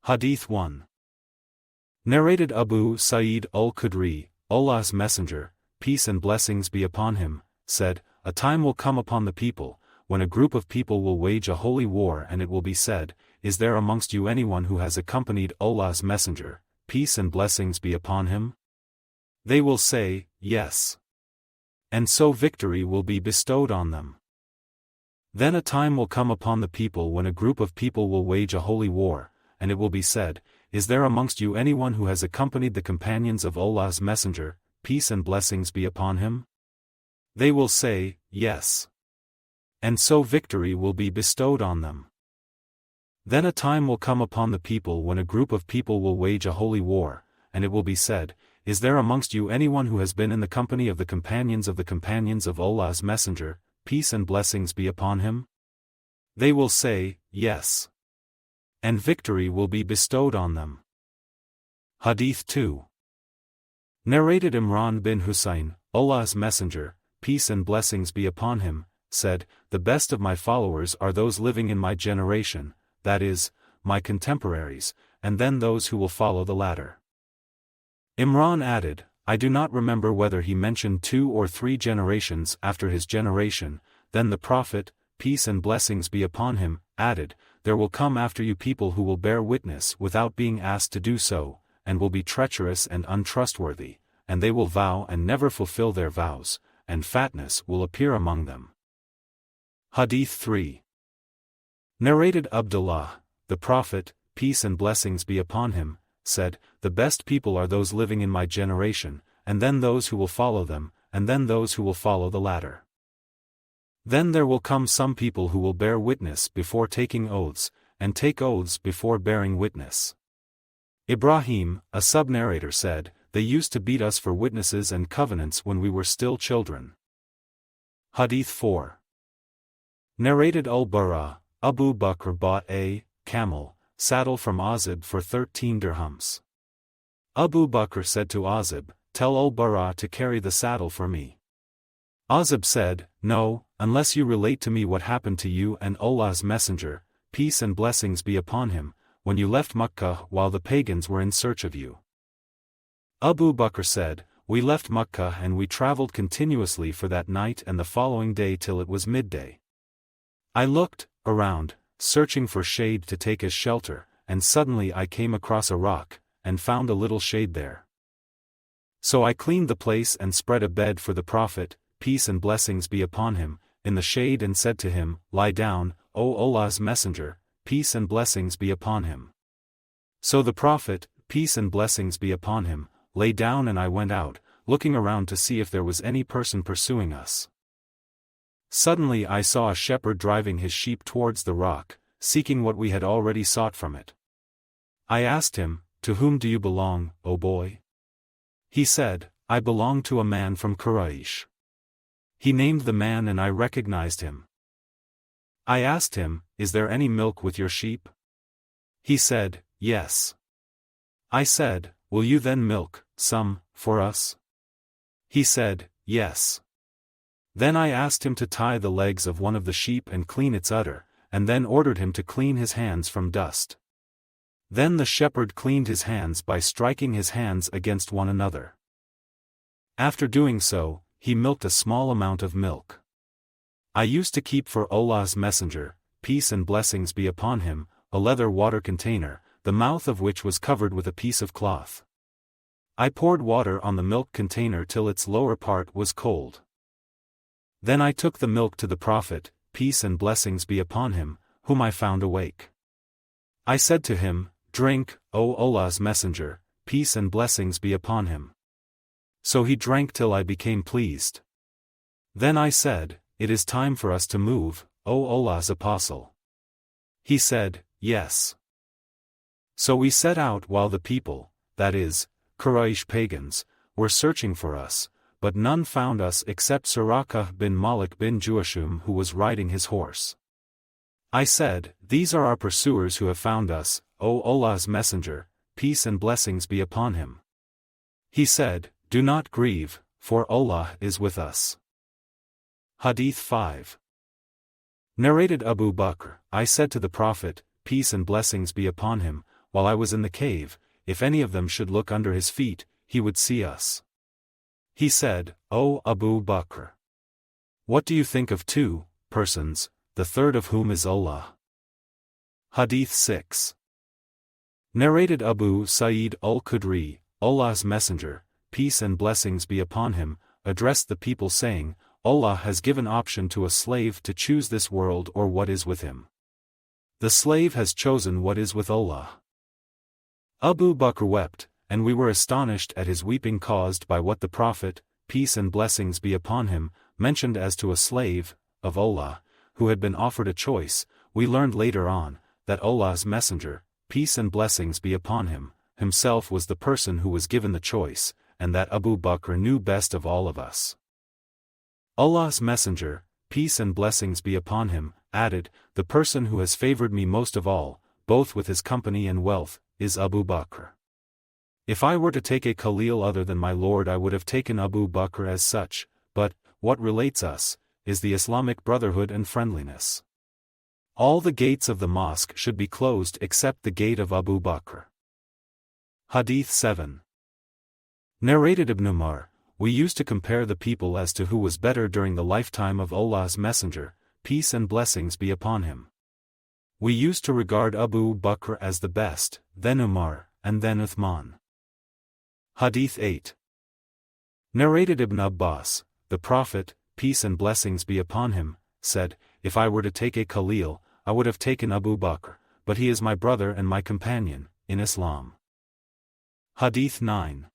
Hadith 1. Narrated Abu Sa'id al-Khudri, Allah's Messenger, peace and blessings be upon him, said, a time will come upon the people, when a group of people will wage a holy war, and it will be said, is there amongst you anyone who has accompanied Allah's Messenger, peace and blessings be upon him? They will say, yes. And so victory will be bestowed on them. Then a time will come upon the people when a group of people will wage a holy war, and it will be said, is there amongst you anyone who has accompanied the companions of Allah's Messenger, peace and blessings be upon him? They will say, yes. And so victory will be bestowed on them. Then a time will come upon the people when a group of people will wage a holy war, and it will be said, is there amongst you anyone who has been in the company of the companions of Allah's Messenger, peace and blessings be upon him? They will say, yes. And victory will be bestowed on them. Hadith 2. Narrated Imran bin Husayn, Allah's Messenger, peace and blessings be upon him, said, the best of my followers are those living in my generation, that is, my contemporaries, and then those who will follow the latter. Imran added, I do not remember whether he mentioned 2 or 3 generations after his generation. Then the Prophet, peace and blessings be upon him, added, there will come after you people who will bear witness without being asked to do so, and will be treacherous and untrustworthy, and they will vow and never fulfill their vows, and fatness will appear among them. Hadith 3. Narrated Abdullah, the Prophet, peace and blessings be upon him, said, the best people are those living in my generation, and then those who will follow them, and then those who will follow the latter. Then there will come some people who will bear witness before taking oaths, and take oaths before bearing witness. Ibrahim, a sub-narrator said, they used to beat us for witnesses and covenants when we were still children. Hadith 4. Narrated Al-Bara, Abu Bakr bought a camel saddle from Azib for 13 dirhams. Abu Bakr said to Azib, tell Al-Bara to carry the saddle for me. Azib said, no, unless you relate to me what happened to you and Allah's Messenger, peace and blessings be upon him, when you left Makkah while the pagans were in search of you. Abu Bakr said, we left Makkah and we traveled continuously for that night and the following day till it was midday. I looked around, searching for shade to take as shelter, and suddenly I came across a rock, and found a little shade there. So I cleaned the place and spread a bed for the Prophet, peace and blessings be upon him, in the shade and said to him, lie down, O Allah's Messenger, peace and blessings be upon him. So the Prophet, peace and blessings be upon him, lay down and I went out, looking around to see if there was any person pursuing us. Suddenly I saw a shepherd driving his sheep towards the rock, seeking what we had already sought from it. I asked him, to whom do you belong, O boy? He said, I belong to a man from Quraysh. He named the man and I recognized him. I asked him, is there any milk with your sheep? He said, yes. I said, will you then milk some for us? He said, yes. Then I asked him to tie the legs of one of the sheep and clean its udder, and then ordered him to clean his hands from dust. Then the shepherd cleaned his hands by striking his hands against one another. After doing so, he milked a small amount of milk. I used to keep for Allah's Messenger, peace and blessings be upon him, a leather water container, the mouth of which was covered with a piece of cloth. I poured water on the milk container till its lower part was cold. Then I took the milk to the Prophet, peace and blessings be upon him, whom I found awake. I said to him, drink, O Allah's Messenger, peace and blessings be upon him. So he drank till I became pleased. Then I said, it is time for us to move, O Allah's Apostle. He said, yes. So we set out while the people, that is, Quraysh pagans, were searching for us, but none found us except Suraqah bin Malik bin Juashum who was riding his horse. I said, these are our pursuers who have found us, O Allah's Messenger, peace and blessings be upon him. He said, do not grieve, for Allah is with us. Hadith 5. Narrated Abu Bakr, I said to the Prophet, peace and blessings be upon him, while I was in the cave, if any of them should look under his feet, he would see us. He said, O Abu Bakr, what do you think of 2 persons, the third of whom is Allah? Hadith 6. Narrated Abu Sa'id al-Khudri, Allah's Messenger, peace and blessings be upon him, addressed the people saying, Allah has given option to a slave to choose this world or what is with him. The slave has chosen what is with Allah. Abu Bakr wept, and we were astonished at his weeping caused by what the Prophet, peace and blessings be upon him, mentioned as to a slave of Allah, who had been offered a choice. We learned later on, that Allah's Messenger, peace and blessings be upon him, himself was the person who was given the choice, and that Abu Bakr knew best of all of us. Allah's Messenger, peace and blessings be upon him, added, the person who has favored me most of all, both with his company and wealth, is Abu Bakr. If I were to take a Khalil other than my Lord, I would have taken Abu Bakr as such, but, what relates us, is the Islamic brotherhood and friendliness. All the gates of the mosque should be closed except the gate of Abu Bakr. Hadith 7. Narrated Ibn Umar, we used to compare the people as to who was better during the lifetime of Allah's Messenger, peace and blessings be upon him. We used to regard Abu Bakr as the best, then Umar, and then Uthman. Hadith 8. Narrated Ibn Abbas, the Prophet, peace and blessings be upon him, said, if I were to take a Khalil, I would have taken Abu Bakr, but he is my brother and my companion, in Islam. Hadith 9.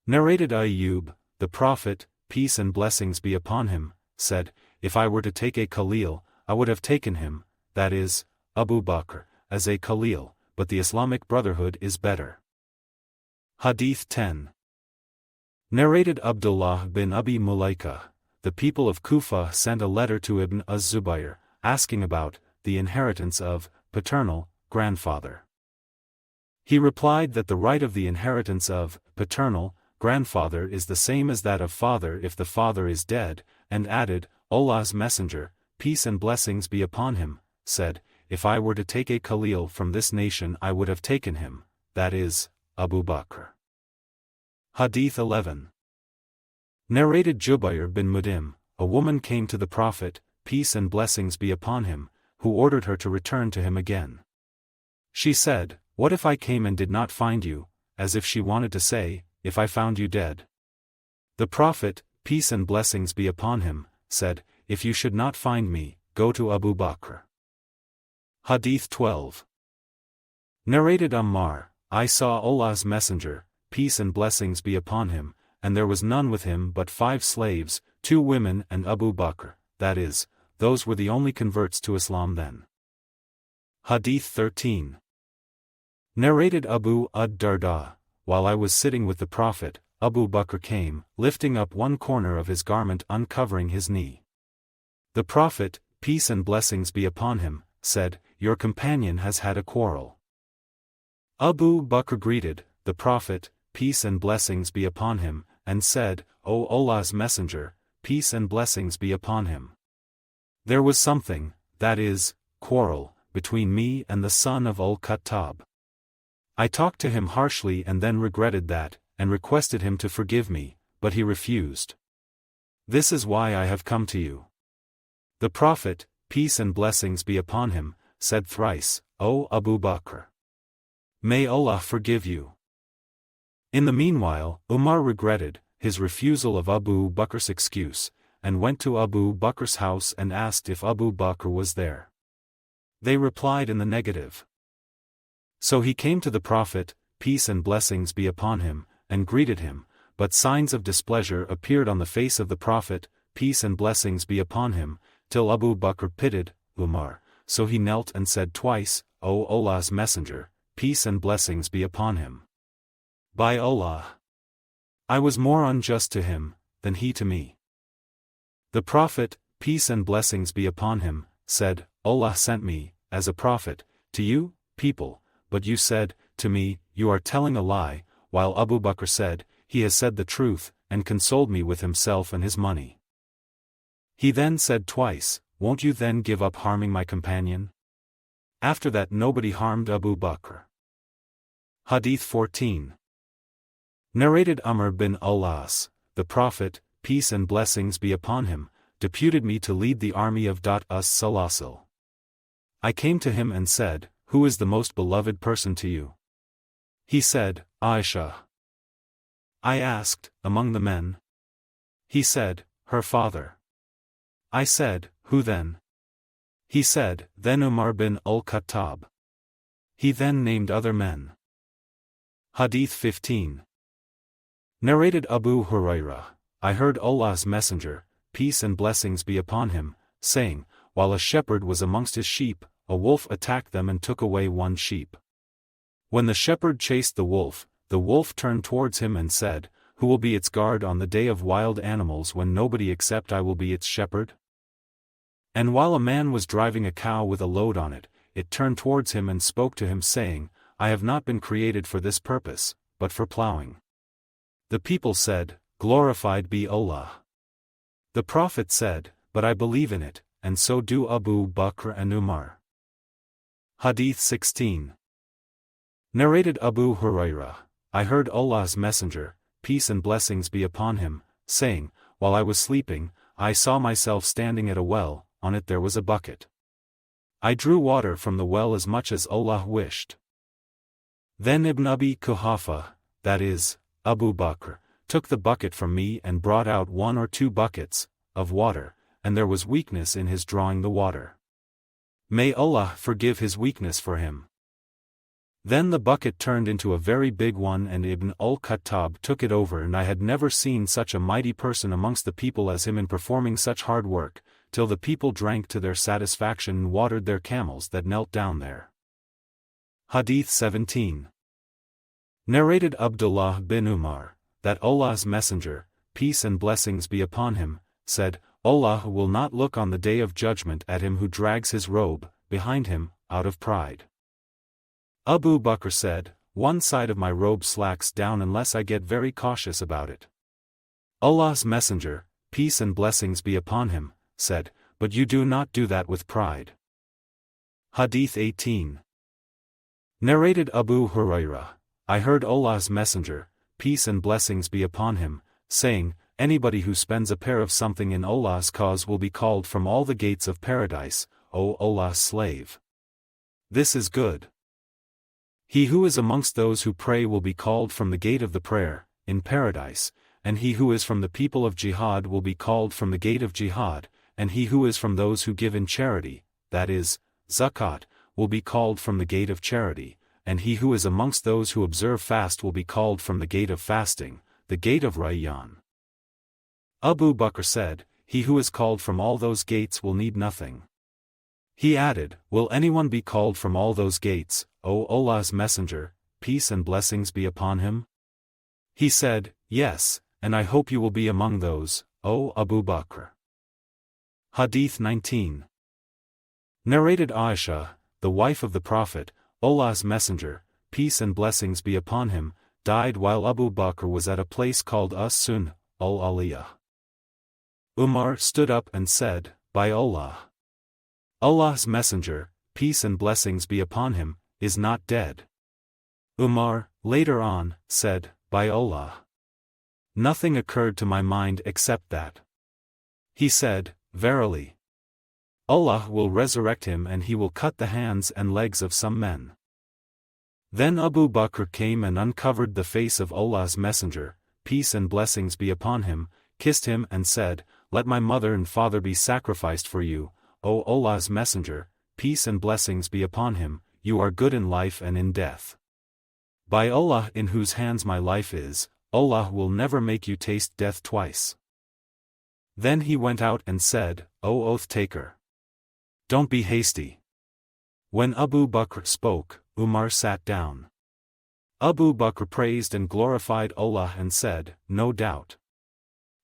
Narrated Ayyub, the Prophet, peace and blessings be upon him, said, if I were to take a Khalil, I would have taken him, that is, Abu Bakr, as a Khalil, but the Islamic brotherhood is better. Hadith 10. Narrated Abdullah bin Abi Mulaika, the people of Kufa sent a letter to Ibn Az-Zubair, asking about the inheritance of paternal grandfather. He replied that the right of the inheritance of paternal grandfather is the same as that of father if the father is dead, and added, Allah's Messenger, peace and blessings be upon him, said, if I were to take a Khalil from this nation I would have taken him, that is, Abu Bakr. Hadith 11. Narrated Jubair bin Mut'im, a woman came to the Prophet, peace and blessings be upon him, who ordered her to return to him again. She said, what if I came and did not find you, as if she wanted to say, if I found you dead? The Prophet, peace and blessings be upon him, said, if you should not find me, go to Abu Bakr. Hadith 12. Narrated Ammar, I saw Allah's Messenger, peace and blessings be upon him, and there was none with him but 5 slaves, 2 women and Abu Bakr, that is, those were the only converts to Islam then. Hadith 13. Narrated Abu ad-Darda, while I was sitting with the Prophet, Abu Bakr came, lifting up one corner of his garment uncovering his knee. The Prophet, peace and blessings be upon him, said, your companion has had a quarrel. Abu Bakr greeted the Prophet, peace and blessings be upon him, and said, O Allah's Messenger, peace and blessings be upon him. There was something, that is, quarrel, between me and the son of Al-Khattab. I talked to him harshly and then regretted that, and requested him to forgive me, but he refused. This is why I have come to you. The Prophet, peace and blessings be upon him, said thrice, O Abu Bakr, may Allah forgive you. In the meanwhile, Umar regretted his refusal of Abu Bakr's excuse, and went to Abu Bakr's house and asked if Abu Bakr was there. They replied in the negative. So he came to the Prophet, peace and blessings be upon him, and greeted him, but signs of displeasure appeared on the face of the Prophet, peace and blessings be upon him, till Abu Bakr pitied Umar, so he knelt and said twice, O Allah's Messenger, peace and blessings be upon him. By Allah, I was more unjust to him, than he to me. The Prophet, peace and blessings be upon him, said, Allah sent me, as a prophet, to you, people, but you said, to me, you are telling a lie, while Abu Bakr said, he has said the truth, and consoled me with himself and his money. He then said twice, won't you then give up harming my companion? After that nobody harmed Abu Bakr. Hadith 14. Narrated Ammar bin Al-As, the Prophet, peace and blessings be upon him, deputed me to lead the army of As-Salasil. I came to him and said, Who is the most beloved person to you? He said, Aisha. I asked, Among the men? He said, Her father. I said, Who then? He said, Then Umar bin Al-Khattab. He then named other men. Hadith 15. Narrated Abu Hurairah, I heard Allah's Messenger, peace and blessings be upon him, saying, While a shepherd was amongst his sheep, a wolf attacked them and took away one sheep. When the shepherd chased the wolf turned towards him and said, Who will be its guard on the day of wild animals when nobody except I will be its shepherd? And while a man was driving a cow with a load on it, it turned towards him and spoke to him saying, I have not been created for this purpose, but for plowing. The people said, Glorified be Allah. The Prophet said, But I believe in it, and so do Abu Bakr and Umar. Hadith 16. Narrated Abu Hurairah, I heard Allah's Messenger, peace and blessings be upon him, saying, While I was sleeping, I saw myself standing at a well, on it there was a bucket. I drew water from the well as much as Allah wished. Then Ibn Abi Quhafa, that is, Abu Bakr, took the bucket from me and brought out 1 or 2 buckets of water, and there was weakness in his drawing the water. May Allah forgive his weakness for him. Then the bucket turned into a very big one and Ibn al-Khattab took it over, and I had never seen such a mighty person amongst the people as him in performing such hard work, till the people drank to their satisfaction and watered their camels that knelt down there. Hadith 17. Narrated Abdullah bin Umar, that Allah's Messenger, peace and blessings be upon him, said, Allah will not look on the day of judgment at him who drags his robe behind him, out of pride. Abu Bakr said, One side of my robe slacks down unless I get very cautious about it. Allah's Messenger, peace and blessings be upon him, said, But you do not do that with pride. Hadith 18. Narrated Abu Hurairah, I heard Allah's Messenger, peace and blessings be upon him, saying, Anybody who spends a pair of something in Allah's cause will be called from all the gates of paradise, O Allah's slave. This is good. He who is amongst those who pray will be called from the gate of the prayer, in paradise, and he who is from the people of jihad will be called from the gate of jihad, and he who is from those who give in charity, that is, zakat, will be called from the gate of charity, and he who is amongst those who observe fast will be called from the gate of fasting, the gate of Rayyan. Abu Bakr said, He who is called from all those gates will need nothing. He added, Will anyone be called from all those gates, O Allah's Messenger, peace and blessings be upon him? He said, Yes, and I hope you will be among those, O Abu Bakr. Hadith 19. Narrated Aisha, the wife of the Prophet, Allah's Messenger, peace and blessings be upon him, died while Abu Bakr was at a place called As-Sun, al-Aliyah. Umar stood up and said, By Allah! Allah's Messenger, peace and blessings be upon him, is not dead. Umar, later on, said, By Allah! Nothing occurred to my mind except that. He said, Verily! Allah will resurrect him and he will cut the hands and legs of some men. Then Abu Bakr came and uncovered the face of Allah's Messenger, peace and blessings be upon him, kissed him and said, Let my mother and father be sacrificed for you, O Allah's Messenger, peace and blessings be upon him, you are good in life and in death. By Allah in whose hands my life is, Allah will never make you taste death twice. Then he went out and said, O oath-taker! Don't be hasty. When Abu Bakr spoke, Umar sat down. Abu Bakr praised and glorified Allah and said, No doubt.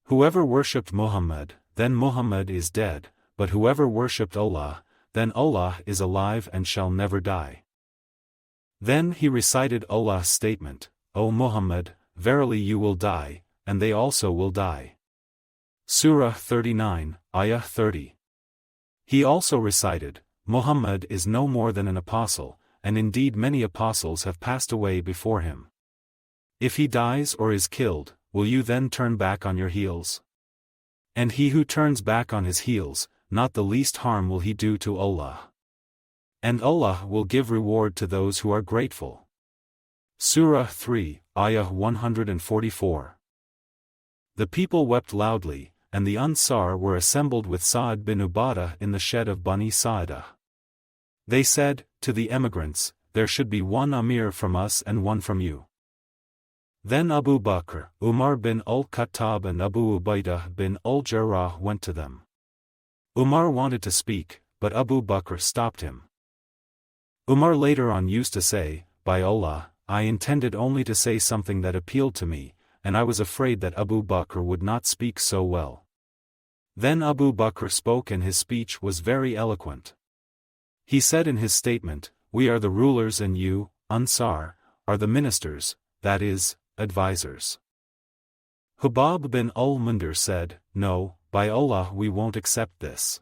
Whoever worshipped Muhammad, then Muhammad is dead, but whoever worshipped Allah, then Allah is alive and shall never die. Then he recited Allah's statement, O Muhammad, verily you will die, and they also will die. Surah 39, Ayah 30. He also recited, Muhammad is no more than an apostle, and indeed many apostles have passed away before him. If he dies or is killed, will you then turn back on your heels? And he who turns back on his heels, not the least harm will he do to Allah. And Allah will give reward to those who are grateful. Surah 3, Ayah 144. The people wept loudly, and the Ansar were assembled with Sa'd bin Ubadah in the shed of Bani Sa'dah. They said, to the emigrants, there should be one Amir from us and one from you. Then Abu Bakr, Umar bin Al-Khattab and Abu Ubaida bin Al-Jarrah went to them. Umar wanted to speak, but Abu Bakr stopped him. Umar later on used to say, by Allah, I intended only to say something that appealed to me, and I was afraid that Abu Bakr would not speak so well. Then Abu Bakr spoke and his speech was very eloquent. He said in his statement, we are the rulers and you, Ansar, are the ministers, that is, advisors. Hubab bin al-Mundhir said, no, by Allah we won't accept this.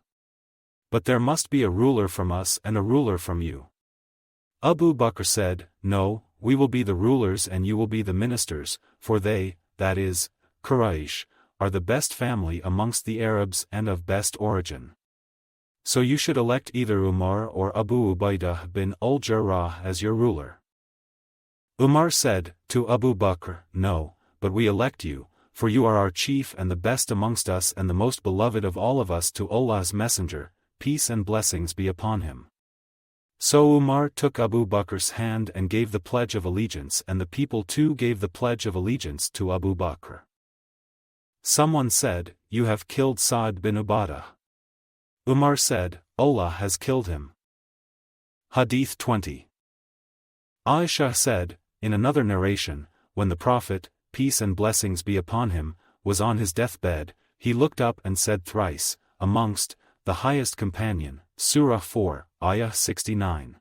But there must be a ruler from us and a ruler from you. Abu Bakr said, no, we will be the rulers and you will be the ministers, for they, that is, Quraysh, are the best family amongst the Arabs and of best origin. So you should elect either Umar or Abu Ubaidah bin al-Jarrah as your ruler. Umar said, to Abu Bakr, no, but we elect you, for you are our chief and the best amongst us and the most beloved of all of us to Allah's Messenger, peace and blessings be upon him. So Umar took Abu Bakr's hand and gave the pledge of allegiance and the people too gave the pledge of allegiance to Abu Bakr. Someone said, you have killed Sa'd bin Ubadah. Umar said, Allah has killed him. Hadith 20. Aisha said, in another narration, when the Prophet, peace and blessings be upon him, was on his deathbed, he looked up and said thrice, amongst, the highest companion, Surah 4, Ayah 69.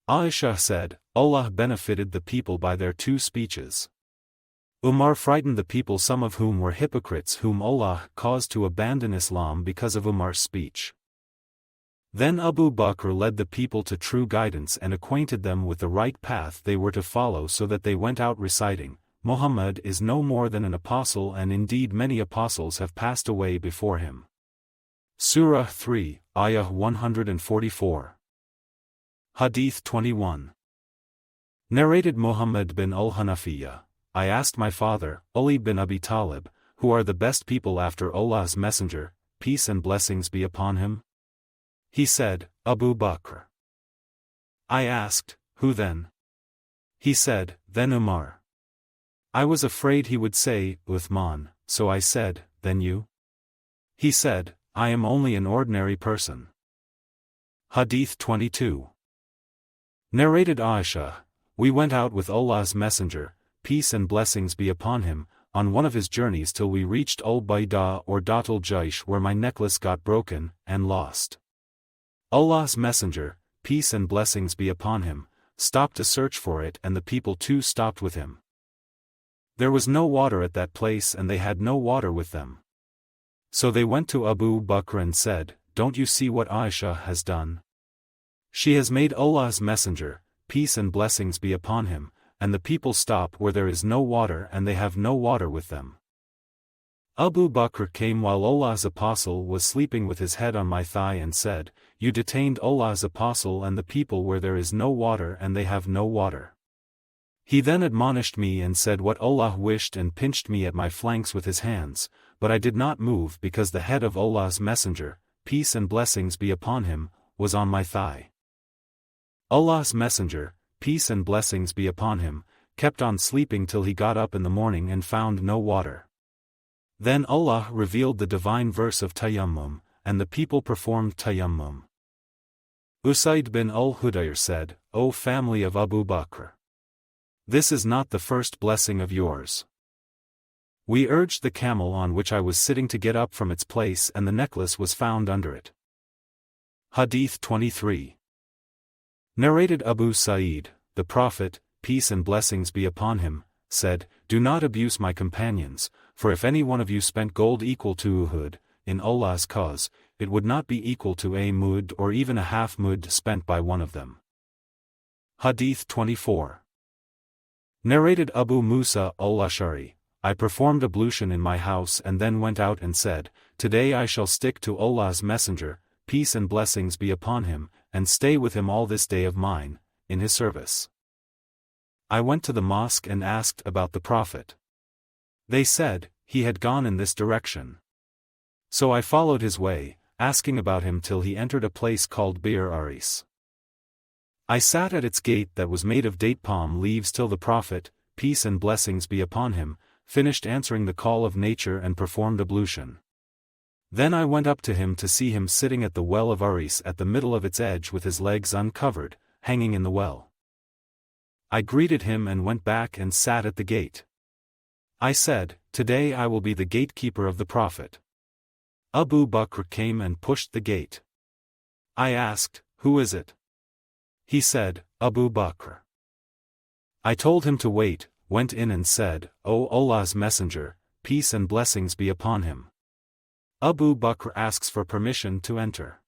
Aisha said, Allah benefited the people by their two speeches. Umar frightened the people, some of whom were hypocrites whom Allah caused to abandon Islam because of Umar's speech. Then Abu Bakr led the people to true guidance and acquainted them with the right path they were to follow so that they went out reciting, Muhammad is no more than an apostle and indeed many apostles have passed away before him. Surah 3, Ayah 144. Hadith 21. Narrated Muhammad bin al-Hanafiyyah, I asked my father, Ali bin Abi Talib, who are the best people after Allah's Messenger, peace and blessings be upon him? He said, Abu Bakr. I asked, who then? He said, then Umar. I was afraid he would say, Uthman, so I said, then you? He said, I am only an ordinary person. Hadith 22. Narrated Aisha, we went out with Allah's Messenger, peace and blessings be upon him, on one of his journeys till we reached al-Bai'a or Datul Jaish where my necklace got broken and lost. Allah's Messenger, peace and blessings be upon him, stopped to search for it and the people too stopped with him. There was no water at that place and they had no water with them. So they went to Abu Bakr and said, don't you see what Aisha has done? She has made Allah's Messenger, peace and blessings be upon him, and the people stop where there is no water and they have no water with them. Abu Bakr came while Allah's Apostle was sleeping with his head on my thigh and said, you detained Allah's Apostle and the people where there is no water and they have no water. He then admonished me and said what Allah wished and pinched me at my flanks with his hands, but I did not move because the head of Allah's Messenger, peace and blessings be upon him, was on my thigh. Allah's Messenger, peace and blessings be upon him, kept on sleeping till he got up in the morning and found no water. Then Allah revealed the divine verse of Tayammum, and the people performed Tayammum. Usayd bin al-Hudayr said, O family of Abu Bakr! This is not the first blessing of yours. We urged the camel on which I was sitting to get up from its place and the necklace was found under it. Hadith 23. Narrated Abu Sa'id, the Prophet, peace and blessings be upon him, said, do not abuse my companions, for if any one of you spent gold equal to Uhud, in Allah's cause, it would not be equal to a mud or even a half mud spent by one of them. Hadith 24. Narrated Abu Musa al-Ash'ari, I performed ablution in my house and then went out and said, Today I shall stick to Allah's Messenger, peace and blessings be upon him, and stay with him all this day of mine, in his service. I went to the mosque and asked about the Prophet. They said, he had gone in this direction. So I followed his way, asking about him till he entered a place called Bir Aris. I sat at its gate that was made of date palm leaves till the Prophet, peace and blessings be upon him, finished answering the call of nature and performed ablution. Then I went up to him to see him sitting at the well of Aris at the middle of its edge with his legs uncovered, hanging in the well. I greeted him and went back and sat at the gate. I said, Today I will be the gatekeeper of the Prophet. Abu Bakr came and pushed the gate. I asked, Who is it? He said, Abu Bakr. I told him to wait, went in and said, O Allah's Messenger, peace and blessings be upon him. Abu Bakr asks for permission to enter.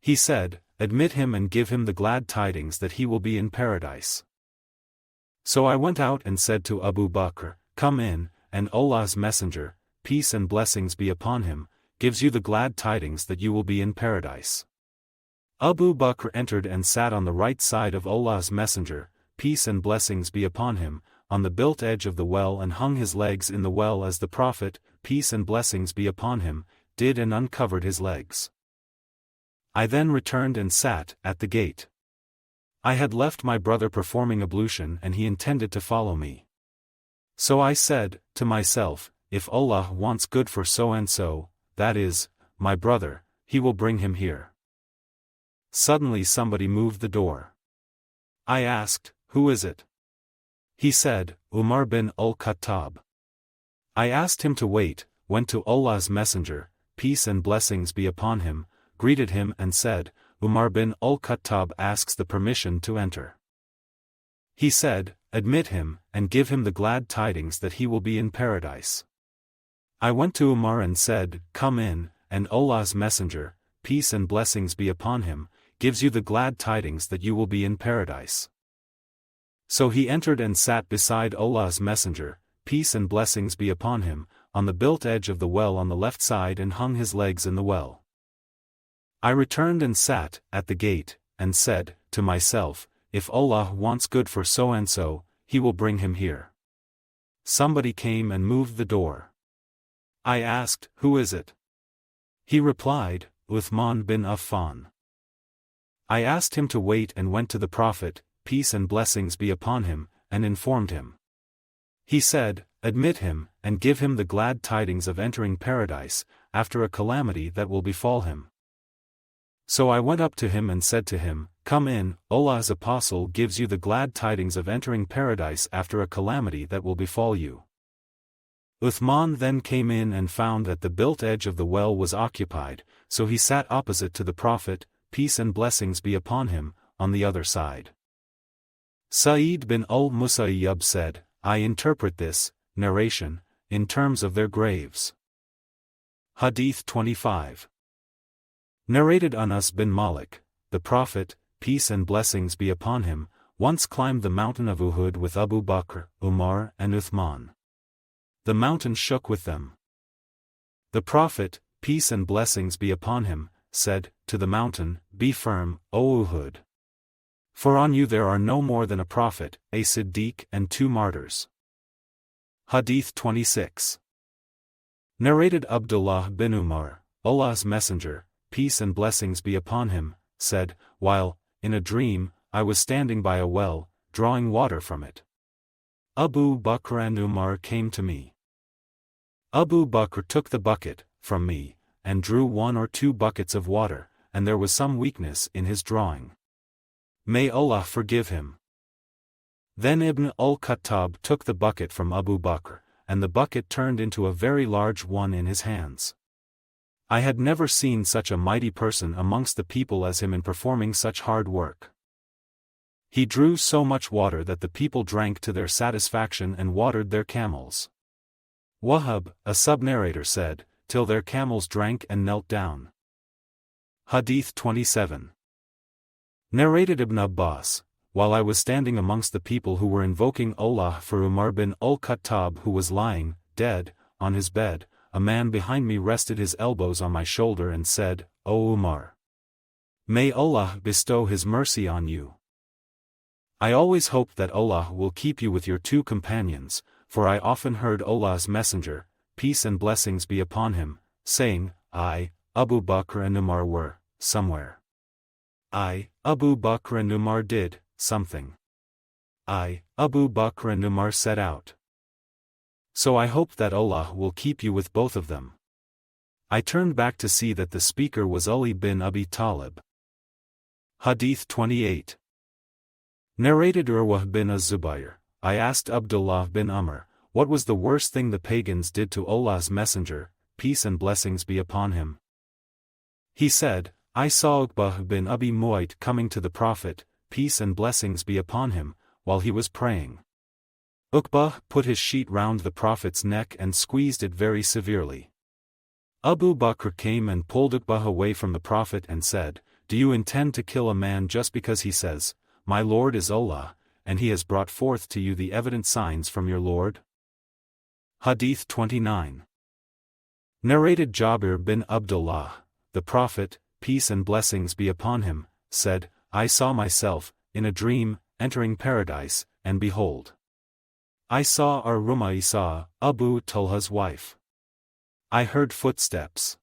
He said, Admit him and give him the glad tidings that he will be in paradise. So I went out and said to Abu Bakr, Come in, and Allah's Messenger, peace and blessings be upon him, gives you the glad tidings that you will be in paradise. Abu Bakr entered and sat on the right side of Allah's Messenger, peace and blessings be upon him, on the built edge of the well and hung his legs in the well as the Prophet, peace and blessings be upon him, did and uncovered his legs. I then returned and sat at the gate. I had left my brother performing ablution and he intended to follow me. So I said, to myself, If Allah wants good for so-and-so, that is, my brother, he will bring him here. Suddenly somebody moved the door. I asked, Who is it? He said, Umar bin Al-Khattab. I asked him to wait, went to Allah's Messenger, peace and blessings be upon him, greeted him and said, Umar bin Al-Khattab asks the permission to enter. He said, Admit him, and give him the glad tidings that he will be in paradise. I went to Umar and said, Come in, and Allah's Messenger, peace and blessings be upon him, gives you the glad tidings that you will be in paradise. So he entered and sat beside Allah's Messenger, peace and blessings be upon him, on the built edge of the well on the left side and hung his legs in the well. I returned and sat at the gate, and said, to myself, If Allah wants good for so-and-so, he will bring him here. Somebody came and moved the door. I asked, Who is it? He replied, Uthman bin Affan. I asked him to wait and went to the Prophet, peace and blessings be upon him, and informed him. He said, Admit him, and give him the glad tidings of entering paradise, after a calamity that will befall him. So I went up to him and said to him, Come in, Allah's Apostle gives you the glad tidings of entering paradise after a calamity that will befall you. Uthman then came in and found that the built edge of the well was occupied, so he sat opposite to the Prophet, peace and blessings be upon him, on the other side. Sa'id bin al-Musayyab said, I interpret this narration in terms of their graves. Hadith 25. Narrated Anas bin Malik, the Prophet, peace and blessings be upon him, once climbed the mountain of Uhud with Abu Bakr, Umar and Uthman. The mountain shook with them. The Prophet, peace and blessings be upon him, said, to the mountain, Be firm, O Uhud. For on you there are no more than a prophet, a Siddiq and 2 martyrs. Hadith 26. Narrated Abdullah bin Umar, Allah's Messenger, peace and blessings be upon him, said, while, in a dream, I was standing by a well, drawing water from it. Abu Bakr and Umar came to me. Abu Bakr took the bucket, from me, and drew 1 or 2 buckets of water, and there was some weakness in his drawing. May Allah forgive him. Then Ibn al-Khattab took the bucket from Abu Bakr, and the bucket turned into a very large one in his hands. I had never seen such a mighty person amongst the people as him in performing such hard work. He drew so much water that the people drank to their satisfaction and watered their camels. Wahab, a sub-narrator said, till their camels drank and knelt down. Hadith 27. Narrated Ibn Abbas, while I was standing amongst the people who were invoking Allah for Umar bin Al-Khattab who was lying, dead, on his bed, a man behind me rested his elbows on my shoulder and said, O Umar! May Allah bestow His mercy on you. I always hope that Allah will keep you with your two companions, for I often heard Allah's Messenger, peace and blessings be upon him, saying, I, Abu Bakr and Umar were, somewhere. I, Abu Bakr and Umar did, something. I, Abu Bakr and Umar set out. So I hope that Allah will keep you with both of them. I turned back to see that the speaker was Ali bin Abi Talib. Hadith 28. Narrated Urwah bin Az-Zubair, I asked Abdullah bin Umar, what was the worst thing the pagans did to Allah's Messenger, peace and blessings be upon him? He said, I saw Uqbah bin Abi Mu'ayt coming to the Prophet, peace and blessings be upon him, while he was praying. Uqbah put his sheet round the Prophet's neck and squeezed it very severely. Abu Bakr came and pulled Uqbah away from the Prophet and said, Do you intend to kill a man just because he says, My Lord is Allah, and he has brought forth to you the evident signs from your Lord? Hadith 29. Narrated Jabir bin Abdullah, the Prophet, peace and blessings be upon him, said, I saw myself, in a dream, entering paradise, and behold, I saw Ar-Rumaisa, Abu Talha's wife. I heard footsteps.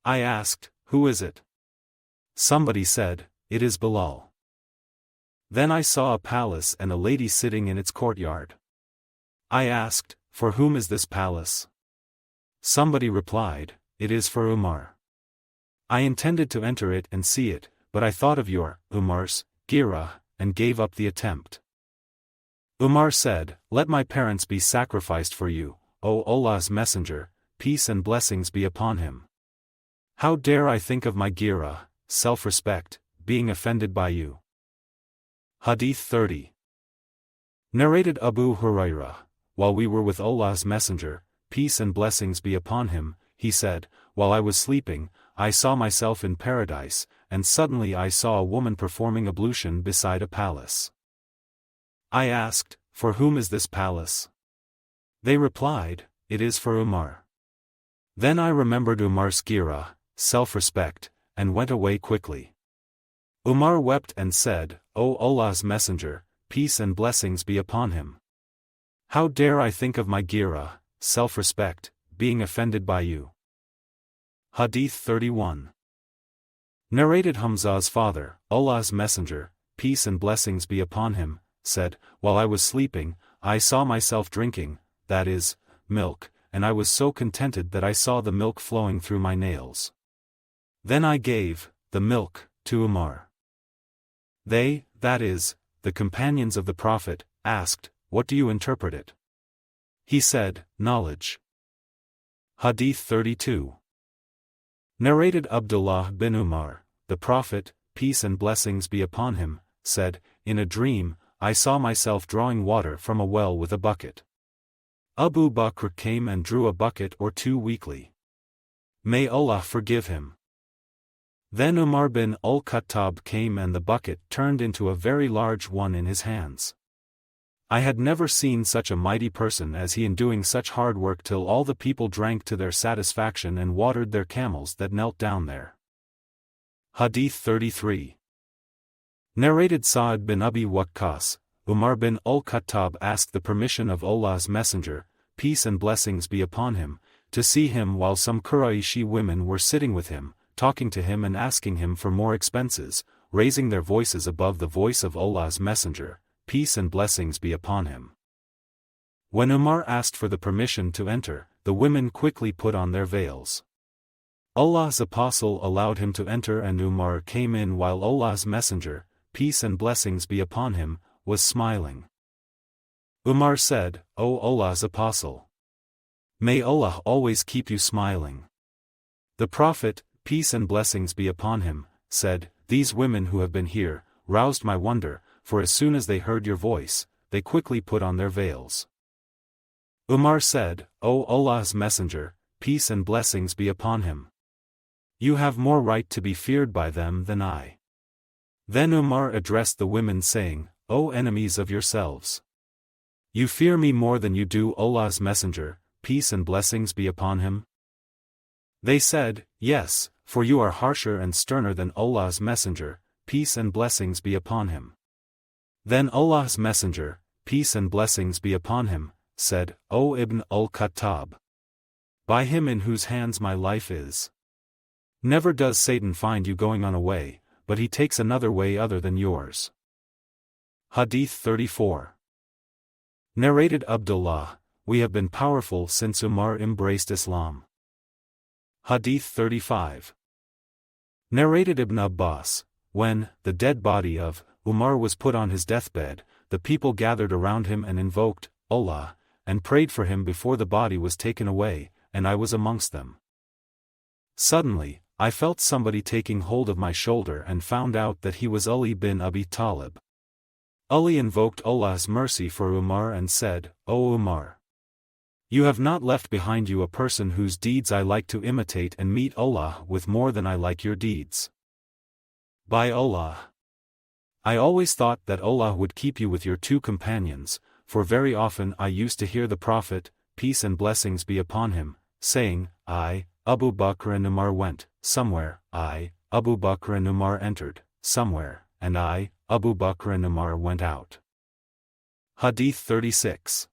I asked, Who is it? Somebody said, It is Bilal. Then I saw a palace and a lady sitting in its courtyard. I asked, For whom is this palace? Somebody replied, It is for Umar. I intended to enter it and see it, but I thought of your, Umar's, gira, and gave up the attempt. Umar said, Let my parents be sacrificed for you, O Allah's Messenger, peace and blessings be upon him. How dare I think of my gira, self-respect, being offended by you? Hadith 30. Narrated Abu Hurairah, while we were with Allah's Messenger, peace and blessings be upon him, he said, While I was sleeping, I saw myself in paradise, and suddenly I saw a woman performing ablution beside a palace. I asked, For whom is this palace? They replied, It is for Umar. Then I remembered Umar's gira, self-respect, and went away quickly. Umar wept and said, O Allah's Messenger, peace and blessings be upon him. How dare I think of my gira, self-respect, being offended by you? Hadith 31. Narrated Hamza's father, Allah's Messenger, peace and blessings be upon him, said, While I was sleeping, I saw myself drinking, that is, milk, and I was so contented that I saw the milk flowing through my nails. Then I gave the milk to Umar. They, that is, the companions of the Prophet, asked, What do you interpret it? He said, Knowledge. Hadith 32. Narrated Abdullah bin Umar, the Prophet, peace and blessings be upon him, said, In a dream, I saw myself drawing water from a well with a bucket. Abu Bakr came and drew a bucket or two weekly. May Allah forgive him. Then Umar bin Al-Khattab came and the bucket turned into a very large one in his hands. I had never seen such a mighty person as he in doing such hard work till all the people drank to their satisfaction and watered their camels that knelt down there. Hadith 33. Narrated Sa'd bin Abi Waqqas, Umar bin Al-Khattab asked the permission of Allah's Messenger, peace and blessings be upon him, to see him while some Qurayshi women were sitting with him, talking to him and asking him for more expenses, raising their voices above the voice of Allah's Messenger, peace and blessings be upon him. When Umar asked for the permission to enter, the women quickly put on their veils. Allah's Apostle allowed him to enter and Umar came in while Allah's Messenger, peace and blessings be upon him, was smiling. Umar said, O Allah's Apostle! May Allah always keep you smiling. The Prophet, peace and blessings be upon him, said, These women who have been here, roused my wonder, for as soon as they heard your voice, they quickly put on their veils. Umar said, O Allah's Messenger, peace and blessings be upon him. You have more right to be feared by them than I. Then Umar addressed the women saying, O enemies of yourselves! You fear me more than you do Allah's Messenger, peace and blessings be upon him? They said, Yes, for you are harsher and sterner than Allah's Messenger, peace and blessings be upon him. Then Allah's Messenger, peace and blessings be upon him, said, O Ibn al-Khattab! By him in whose hands my life is. Never does Satan find you going on a way, but he takes another way other than yours. Hadith 34. Narrated Abdullah, we have been powerful since Umar embraced Islam. Hadith 35. Narrated Ibn Abbas, when the dead body of Umar was put on his deathbed, the people gathered around him and invoked Allah, and prayed for him before the body was taken away, and I was amongst them. Suddenly, I felt somebody taking hold of my shoulder and found out that he was Ali bin Abi Talib. Ali invoked Allah's mercy for Umar and said, O Umar! You have not left behind you a person whose deeds I like to imitate and meet Allah with more than I like your deeds. By Allah! I always thought that Allah would keep you with your two companions, for very often I used to hear the Prophet, peace and blessings be upon him, saying, I, Abu Bakr and Umar went, somewhere, I, Abu Bakr and Umar entered, somewhere, and I, Abu Bakr and Umar went out. Hadith 36.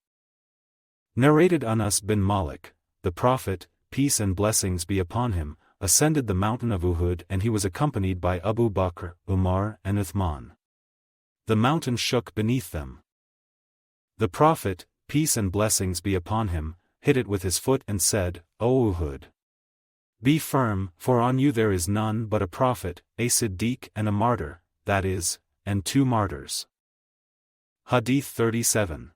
Narrated Anas bin Malik, the Prophet, peace and blessings be upon him, ascended the mountain of Uhud and he was accompanied by Abu Bakr, Umar and Uthman. The mountain shook beneath them. The Prophet, peace and blessings be upon him, hit it with his foot and said, O Uhud! Be firm, for on you there is none but a prophet, a Siddiq and a martyr, that is, and two martyrs. Hadith 37.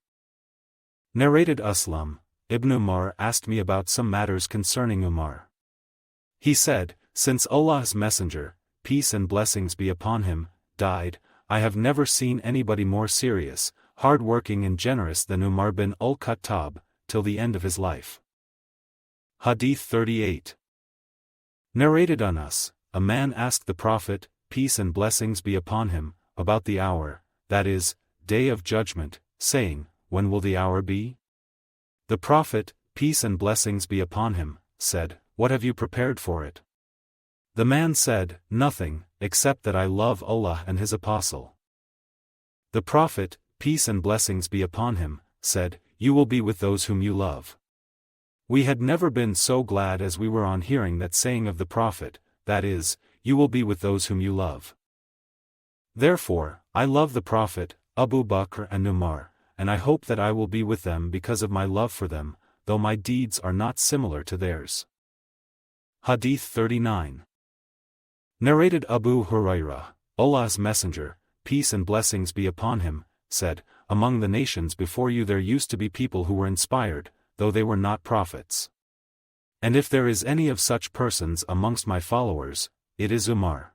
Narrated Aslam, Ibn Umar asked me about some matters concerning Umar. He said, Since Allah's Messenger, peace and blessings be upon him, died, I have never seen anybody more serious, hard-working and generous than Umar bin Al-Khattab, till the end of his life. Hadith 38. Narrated Anas, a man asked the Prophet, peace and blessings be upon him, about the hour, that is, day of judgment, saying, When will the hour be? The Prophet, peace and blessings be upon him, said, What have you prepared for it? The man said, Nothing, except that I love Allah and His Apostle. The Prophet, peace and blessings be upon him, said, You will be with those whom you love. We had never been so glad as we were on hearing that saying of the Prophet, that is, you will be with those whom you love. Therefore, I love the Prophet, Abu Bakr and Umar, and I hope that I will be with them because of my love for them, though my deeds are not similar to theirs. Hadith 39. Narrated Abu Hudhaifa, Allah's Messenger, peace and blessings be upon him, said, Among the nations before you there used to be people who were inspired, though they were not prophets. And if there is any of such persons amongst my followers, it is Umar.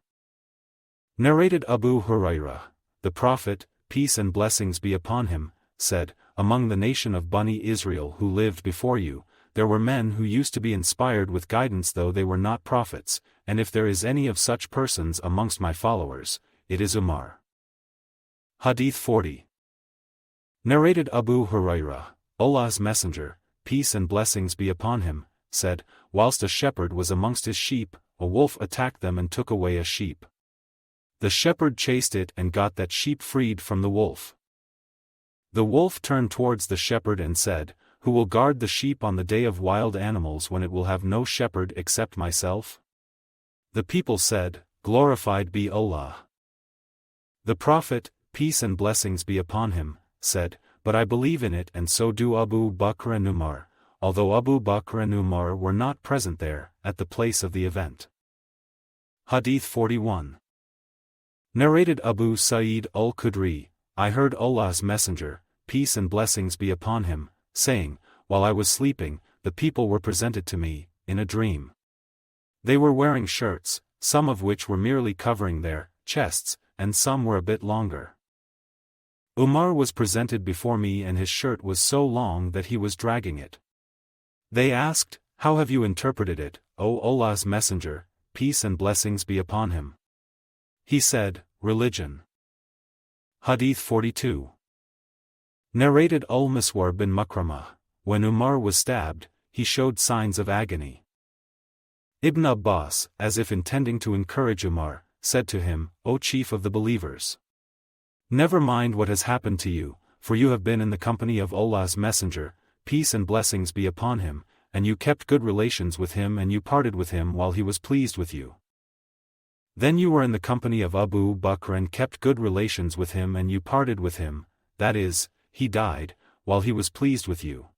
Narrated Abu Hudhaifa, the Prophet, peace and blessings be upon him, said, Among the nation of Bani Israel who lived before you, there were men who used to be inspired with guidance though they were not prophets, and if there is any of such persons amongst my followers, it is Umar. Hadith 40. Narrated Abu Hudhaifa, Allah's Messenger, peace and blessings be upon him, said, Whilst a shepherd was amongst his sheep, a wolf attacked them and took away a sheep. The shepherd chased it and got that sheep freed from the wolf. The wolf turned towards the shepherd and said, Who will guard the sheep on the day of wild animals when it will have no shepherd except myself? The people said, Glorified be Allah. The Prophet, peace and blessings be upon him, said, But I believe in it and so do Abu Bakr and Umar, although Abu Bakr and Umar were not present there, at the place of the event. Hadith 41. Narrated Abu Sa'id al-Khudri, I heard Allah's Messenger, peace and blessings be upon him, saying, While I was sleeping, the people were presented to me, in a dream. They were wearing shirts, some of which were merely covering their chests, and some were a bit longer. Umar was presented before me and his shirt was so long that he was dragging it. They asked, How have you interpreted it, O Allah's Messenger, peace and blessings be upon him? He said, Religion. Hadith 42. Narrated Al-Miswar bin Makramah, when Umar was stabbed, he showed signs of agony. Ibn Abbas, as if intending to encourage Umar, said to him, O chief of the believers, never mind what has happened to you, for you have been in the company of Allah's Messenger, peace and blessings be upon him, and you kept good relations with him and you parted with him while he was pleased with you. Then you were in the company of Abu Bakr and kept good relations with him and you parted with him, that is, he died, while he was pleased with you.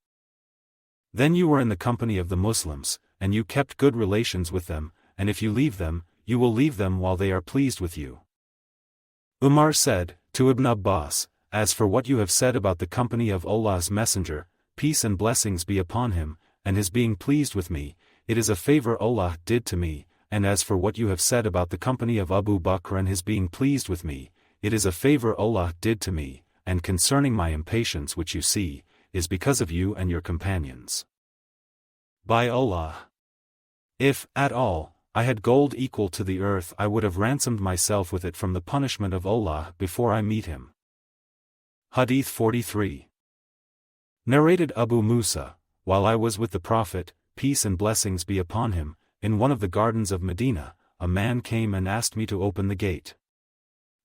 Then you were in the company of the Muslims, and you kept good relations with them, and if you leave them, you will leave them while they are pleased with you. Umar said, to Ibn Abbas, as for what you have said about the company of Allah's Messenger, peace and blessings be upon him, and his being pleased with me, it is a favor Allah did to me, and as for what you have said about the company of Abu Bakr and his being pleased with me, it is a favor Allah did to me, and concerning my impatience which you see, is because of you and your companions. By Allah! If, at all, I had gold equal to the earth I would have ransomed myself with it from the punishment of Allah before I meet him. Hadith 43. Narrated Abu Musa, while I was with the Prophet, peace and blessings be upon him, in one of the gardens of Medina, a man came and asked me to open the gate.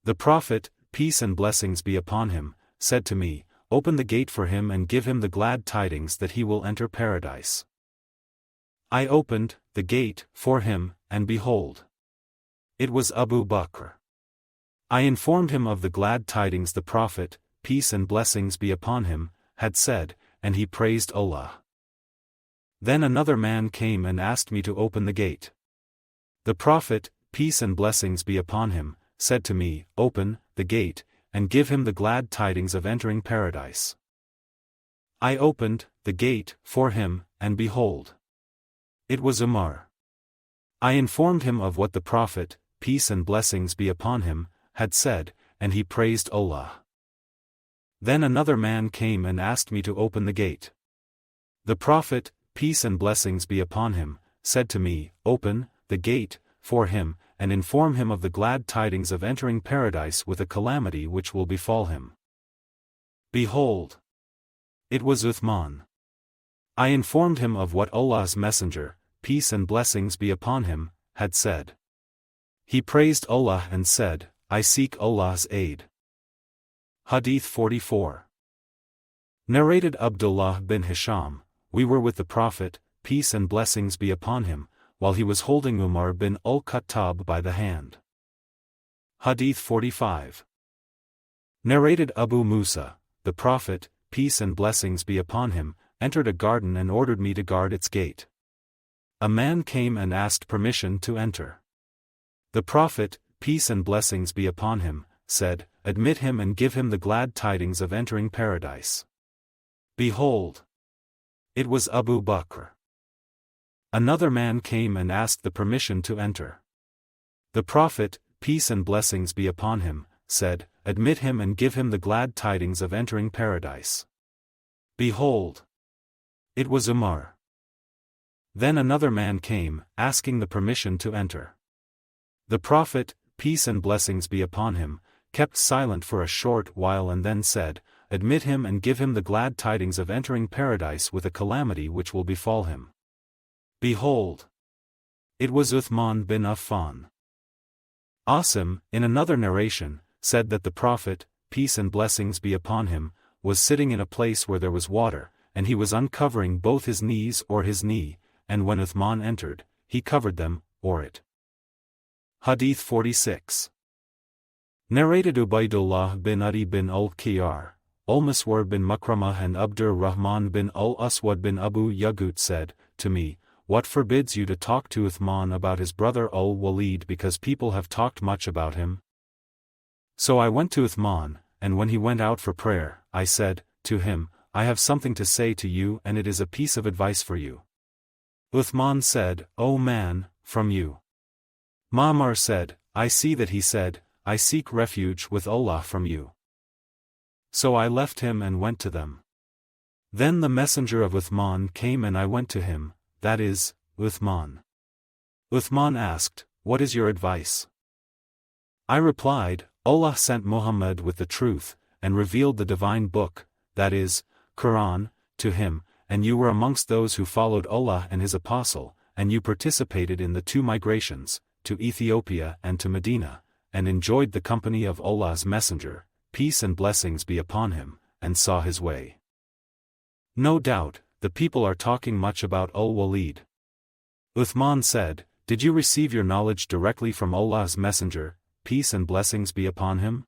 The Prophet, peace and blessings be upon him, said to me, open the gate for him and give him the glad tidings that he will enter paradise. I opened the gate for him, and behold, it was Abu Bakr. I informed him of the glad tidings the Prophet, peace and blessings be upon him, had said, and he praised Allah. Then another man came and asked me to open the gate. The Prophet, peace and blessings be upon him, said to me, open the gate, and give him the glad tidings of entering paradise. I opened the gate for him, and behold, it was Umar. I informed him of what the Prophet, peace and blessings be upon him, had said, and he praised Allah. Then another man came and asked me to open the gate. The Prophet, peace and blessings be upon him, said to me, open the gate for him, and inform him of the glad tidings of entering paradise with a calamity which will befall him. Behold, it was Uthman. I informed him of what Allah's Messenger, peace and blessings be upon him, had said. He praised Allah and said, I seek Allah's aid. Hadith 44. Narrated Abdullah bin Hisham, we were with the Prophet, peace and blessings be upon him, while he was holding Umar bin Al-Khattab by the hand. Hadith 45. Narrated Abu Musa, the Prophet, peace and blessings be upon him, entered a garden and ordered me to guard its gate. A man came and asked permission to enter. The Prophet, peace and blessings be upon him, said, admit him and give him the glad tidings of entering paradise. Behold, it was Abu Bakr. Another man came and asked the permission to enter. The Prophet, peace and blessings be upon him, said, admit him and give him the glad tidings of entering paradise. Behold, it was Umar. Then another man came, asking the permission to enter. The Prophet, peace and blessings be upon him, kept silent for a short while and then said, admit him and give him the glad tidings of entering paradise with a calamity which will befall him. Behold, it was Uthman bin Affan. Asim, in another narration, said that the Prophet, peace and blessings be upon him, was sitting in a place where there was water, and he was uncovering both his knees or his knee, and when Uthman entered, he covered them, or it. Hadith 46. Narrated Ubaidullah bin Adi bin al-Qiyar, Al-Miswar bin Makramah and Abdur Rahman bin al-Aswad bin Abu Yagut said, to me, what forbids you to talk to Uthman about his brother Al-Walid because people have talked much about him? So I went to Uthman, and when he went out for prayer, I said, to him, I have something to say to you and it is a piece of advice for you. Uthman said, O man, from you. Ma'mar said, I see that he said, I seek refuge with Allah from you. So I left him and went to them. Then the messenger of Uthman came and I went to him, that is, Uthman. Uthman asked, what is your advice? I replied, Allah sent Muhammad with the truth, and revealed the divine book, that is, Quran, to him, and you were amongst those who followed Allah and his apostle, and you participated in the 2 migrations, to Ethiopia and to Medina, and enjoyed the company of Allah's messenger, peace and blessings be upon him, and saw his way. No doubt, the people are talking much about Al-Walid. Uthman said, Did you receive your knowledge directly from Allah's messenger, peace and blessings be upon him?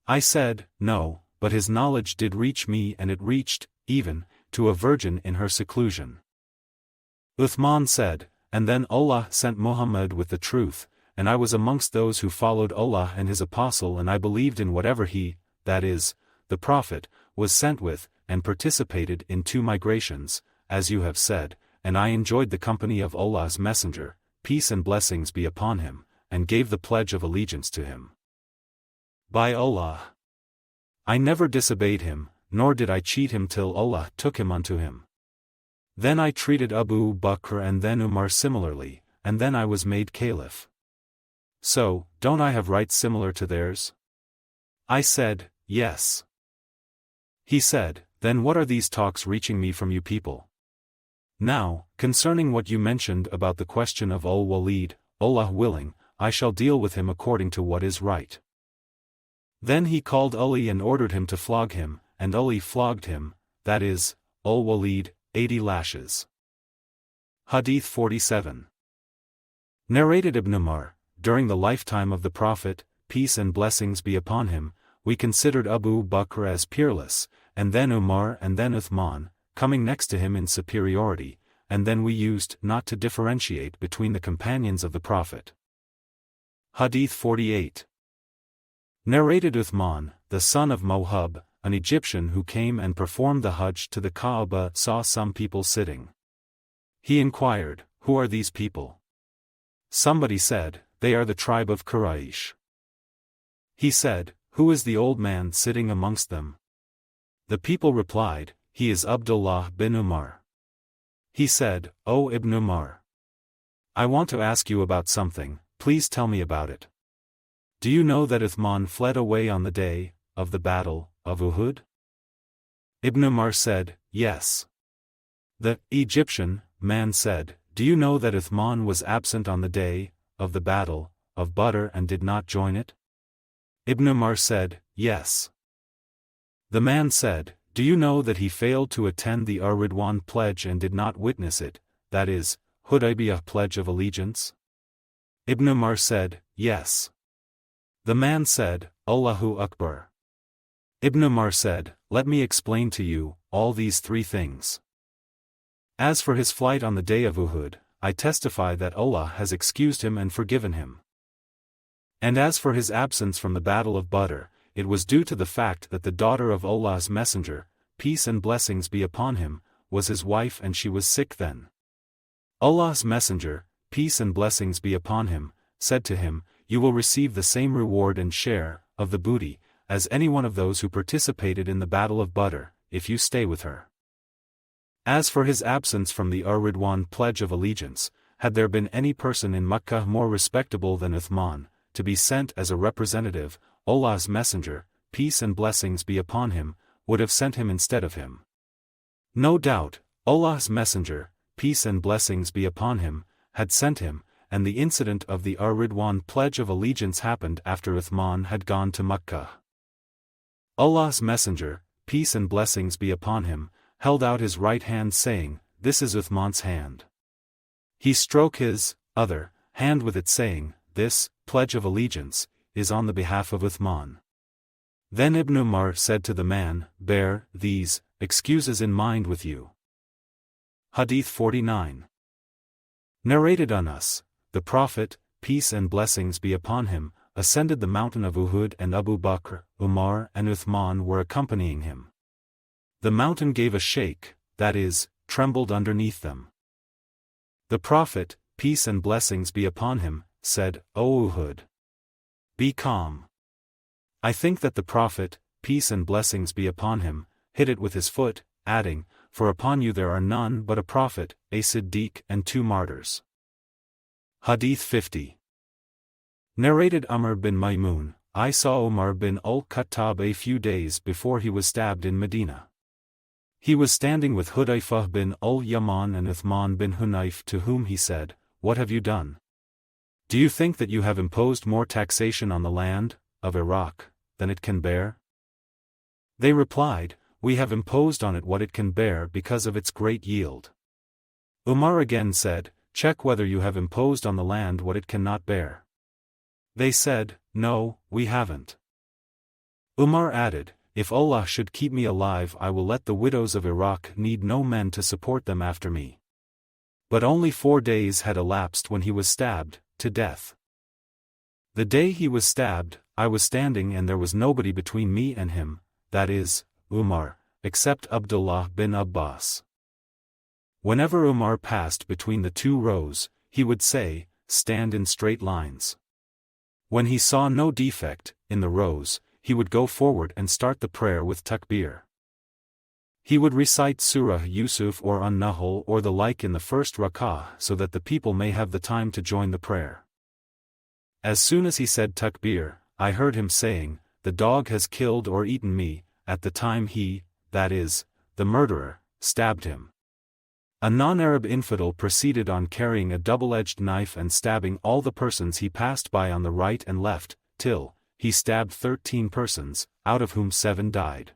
I said, No, but his knowledge did reach me, and it reached, even, to a virgin in her seclusion. Uthman said, And then Allah sent Muhammad with the truth, and I was amongst those who followed Allah and his apostle, and I believed in whatever he, that is, the Prophet, was sent with, and participated in 2 migrations, as you have said, and I enjoyed the company of Allah's messenger, peace and blessings be upon him, and gave the pledge of allegiance to him. By Allah, I never disobeyed him, nor did I cheat him till Allah took him unto him. Then I treated Abu Bakr and then Umar similarly, and then I was made caliph. So, don't I have rights similar to theirs? I said, Yes. He said, Then what are these talks reaching me from you people? Now, concerning what you mentioned about the question of Al-Walid, Allah willing, I shall deal with him according to what is right. Then he called Ali and ordered him to flog him, and Ali flogged him, that is, Al-Walid, 80 lashes. Hadīth 47. Narrated Ibn Umar, during the lifetime of the Prophet, peace and blessings be upon him, we considered Abu Bakr as peerless, and then Umar and then Uthman, coming next to him in superiority, and then we used not to differentiate between the companions of the Prophet. Hadīth 48. Narrated Uthman, the son of Mohab, an Egyptian who came and performed the Hajj to the Kaaba, saw some people sitting. He inquired, Who are these people? Somebody said, They are the tribe of Quraysh. He said, Who is the old man sitting amongst them? The people replied, He is Abdullah bin Umar. He said, O Ibn Umar, I want to ask you about something, please tell me about it. Do you know that Uthman fled away on the day of the battle of Uhud? Ibn Umar said, Yes. The Egyptian man said, Do you know that Uthman was absent on the day of the battle of Badr and did not join it? Ibn Umar said, Yes. The man said, Do you know that he failed to attend the Ridwan pledge and did not witness it, that is, Hudaybiyah pledge of allegiance? Ibn Umar said, Yes. The man said, Allahu Akbar. Ibn Umar said, Let me explain to you all these 3 things. As for his flight on the day of Uhud, I testify that Allah has excused him and forgiven him. And as for his absence from the battle of Badr, it was due to the fact that the daughter of Allah's messenger, peace and blessings be upon him, was his wife and she was sick then. Allah's messenger, peace and blessings be upon him, said to him, You will receive the same reward and share of the booty as any one of those who participated in the battle of Badr, if you stay with her. As for his absence from the Ridwan pledge of allegiance, had there been any person in Makkah more respectable than Uthman, to be sent as a representative, Allah's messenger, peace and blessings be upon him, would have sent him instead of him. No doubt, Allah's messenger, peace and blessings be upon him, had sent him, and the incident of the Ridwan pledge of allegiance happened after Uthman had gone to Makkah. Allah's messenger, peace and blessings be upon him, held out his right hand saying, This is Uthman's hand. He stroked his other hand with it saying, This pledge of allegiance is on the behalf of Uthman. Then Ibn Umar said to the man, Bear these excuses in mind with you. Hadīth 49. Narrated on us, the Prophet, peace and blessings be upon him, ascended the mountain of Uhud and Abu Bakr, Umar and Uthman were accompanying him. The mountain gave a shake, that is, trembled underneath them. The Prophet, peace and blessings be upon him, said, O Uhud, be calm. I think that the Prophet, peace and blessings be upon him, hit it with his foot, adding, For upon you there are none but a Prophet, a Siddiq and 2 martyrs. Hadīth 50. Narrated Amr bin Maymun, I saw Umar bin Al-Khattab a few days before he was stabbed in Medina. He was standing with Hudhaifa bin al-Yaman and Uthman bin Hunayf, to whom he said, What have you done? Do you think that you have imposed more taxation on the land of Iraq than it can bear? They replied, We have imposed on it what it can bear because of its great yield. Umar again said, Check whether you have imposed on the land what it cannot bear. They said, No, we haven't. Umar added, If Allah should keep me alive, I will let the widows of Iraq need no men to support them after me. But only 4 days had elapsed when he was stabbed to death. The day he was stabbed, I was standing and there was nobody between me and him, that is, Umar, except Abdullah bin Abbas. Whenever Umar passed between the 2 rows, he would say, Stand in straight lines. When he saw no defect in the rows, he would go forward and start the prayer with takbir. He would recite Surah Yusuf or An-Nahl or the like in the first rak'ah so that the people may have the time to join the prayer. As soon as he said takbir, I heard him saying, The dog has killed or eaten me, at the time he, that is, the murderer, stabbed him. A non-Arab infidel proceeded on carrying a double-edged knife and stabbing all the persons he passed by on the right and left, till he stabbed 13 persons, out of whom 7 died.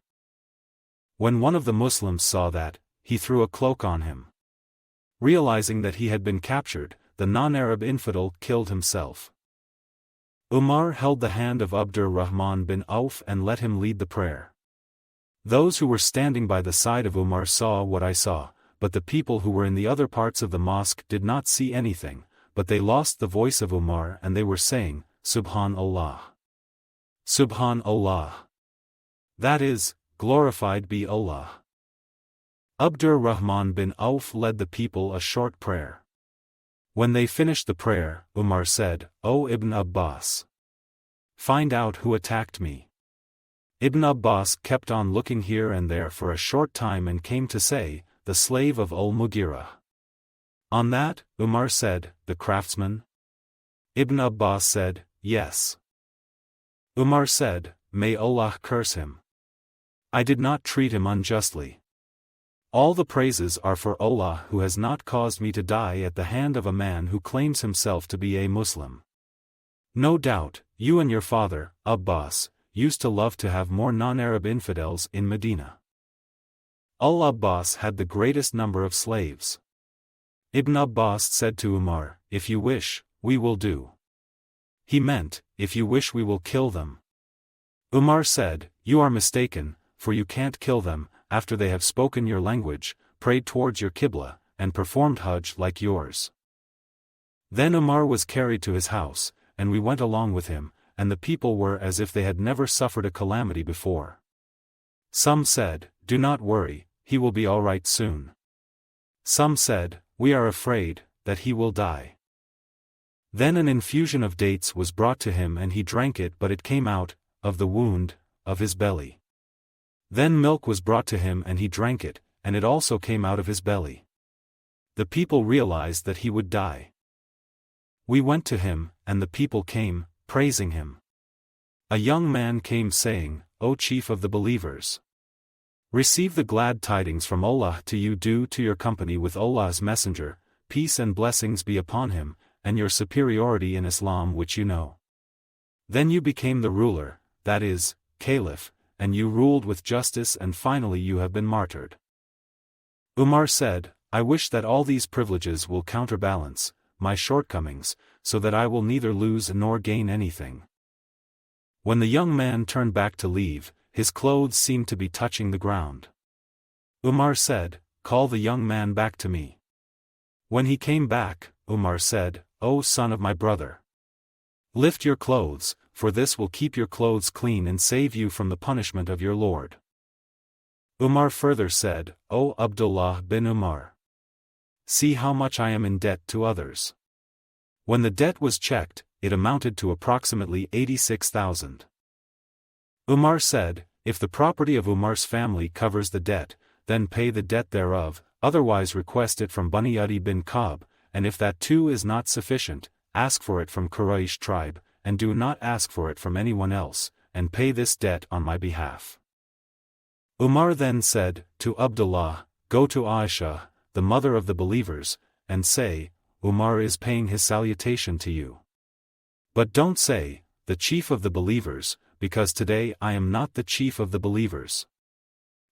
When one of the Muslims saw that, he threw a cloak on him. Realizing that he had been captured, the non-Arab infidel killed himself. Umar held the hand of Abdurrahman bin Auf and let him lead the prayer. Those who were standing by the side of Umar saw what I saw, but the people who were in the other parts of the mosque did not see anything, but they lost the voice of Umar and they were saying, Subhanallah. Subhanallah. That is, glorified be Allah. Abdurrahman bin Auf led the people a short prayer. When they finished the prayer, Umar said, O Ibn Abbas, find out who attacked me. Ibn Abbas kept on looking here and there for a short time and came to say, the slave of Al-Mughira. On that, Umar said, the craftsman? Ibn Abbas said, yes. Umar said, may Allah curse him. I did not treat him unjustly. All the praises are for Allah who has not caused me to die at the hand of a man who claims himself to be a Muslim. No doubt, you and your father, Abbas, used to love to have more non-Arab infidels in Medina. Al-Abbas had the greatest number of slaves. Ibn Abbas said to Umar, if you wish, we will do. He meant, if you wish we will kill them. Umar said, you are mistaken, for you can't kill them, after they have spoken your language, prayed towards your Qibla, and performed Hajj like yours. Then Umar was carried to his house, and we went along with him, and the people were as if they had never suffered a calamity before. Some said, do not worry, he will be all right soon. Some said, we are afraid that he will die. Then an infusion of dates was brought to him and he drank it, but it came out of the wound of his belly. Then milk was brought to him and he drank it, and it also came out of his belly. The people realized that he would die. We went to him, and the people came, praising him. A young man came saying, O chief of the believers, receive the glad tidings from Allah to you due to your company with Allah's messenger, peace and blessings be upon him, and your superiority in Islam which you know. Then you became the ruler, that is, caliph, and you ruled with justice and finally you have been martyred. Umar said, I wish that all these privileges will counterbalance my shortcomings, so that I will neither lose nor gain anything. When the young man turned back to leave, his clothes seemed to be touching the ground. Umar said, call the young man back to me. When he came back, Umar said, O son of my brother, lift your clothes, for this will keep your clothes clean and save you from the punishment of your Lord. Umar further said, O Abdullah bin Umar, see how much I am in debt to others. When the debt was checked, it amounted to approximately 86,000. Umar said, if the property of Umar's family covers the debt, then pay the debt thereof, otherwise request it from Bani Adi bin Ka'b, and if that too is not sufficient, ask for it from Quraysh tribe, and do not ask for it from anyone else, and pay this debt on my behalf." Umar then said to Abdullah, "Go to Aisha, the mother of the believers, and say, Umar is paying his salutation to you. But don't say, the chief of the believers, because today I am not the chief of the believers.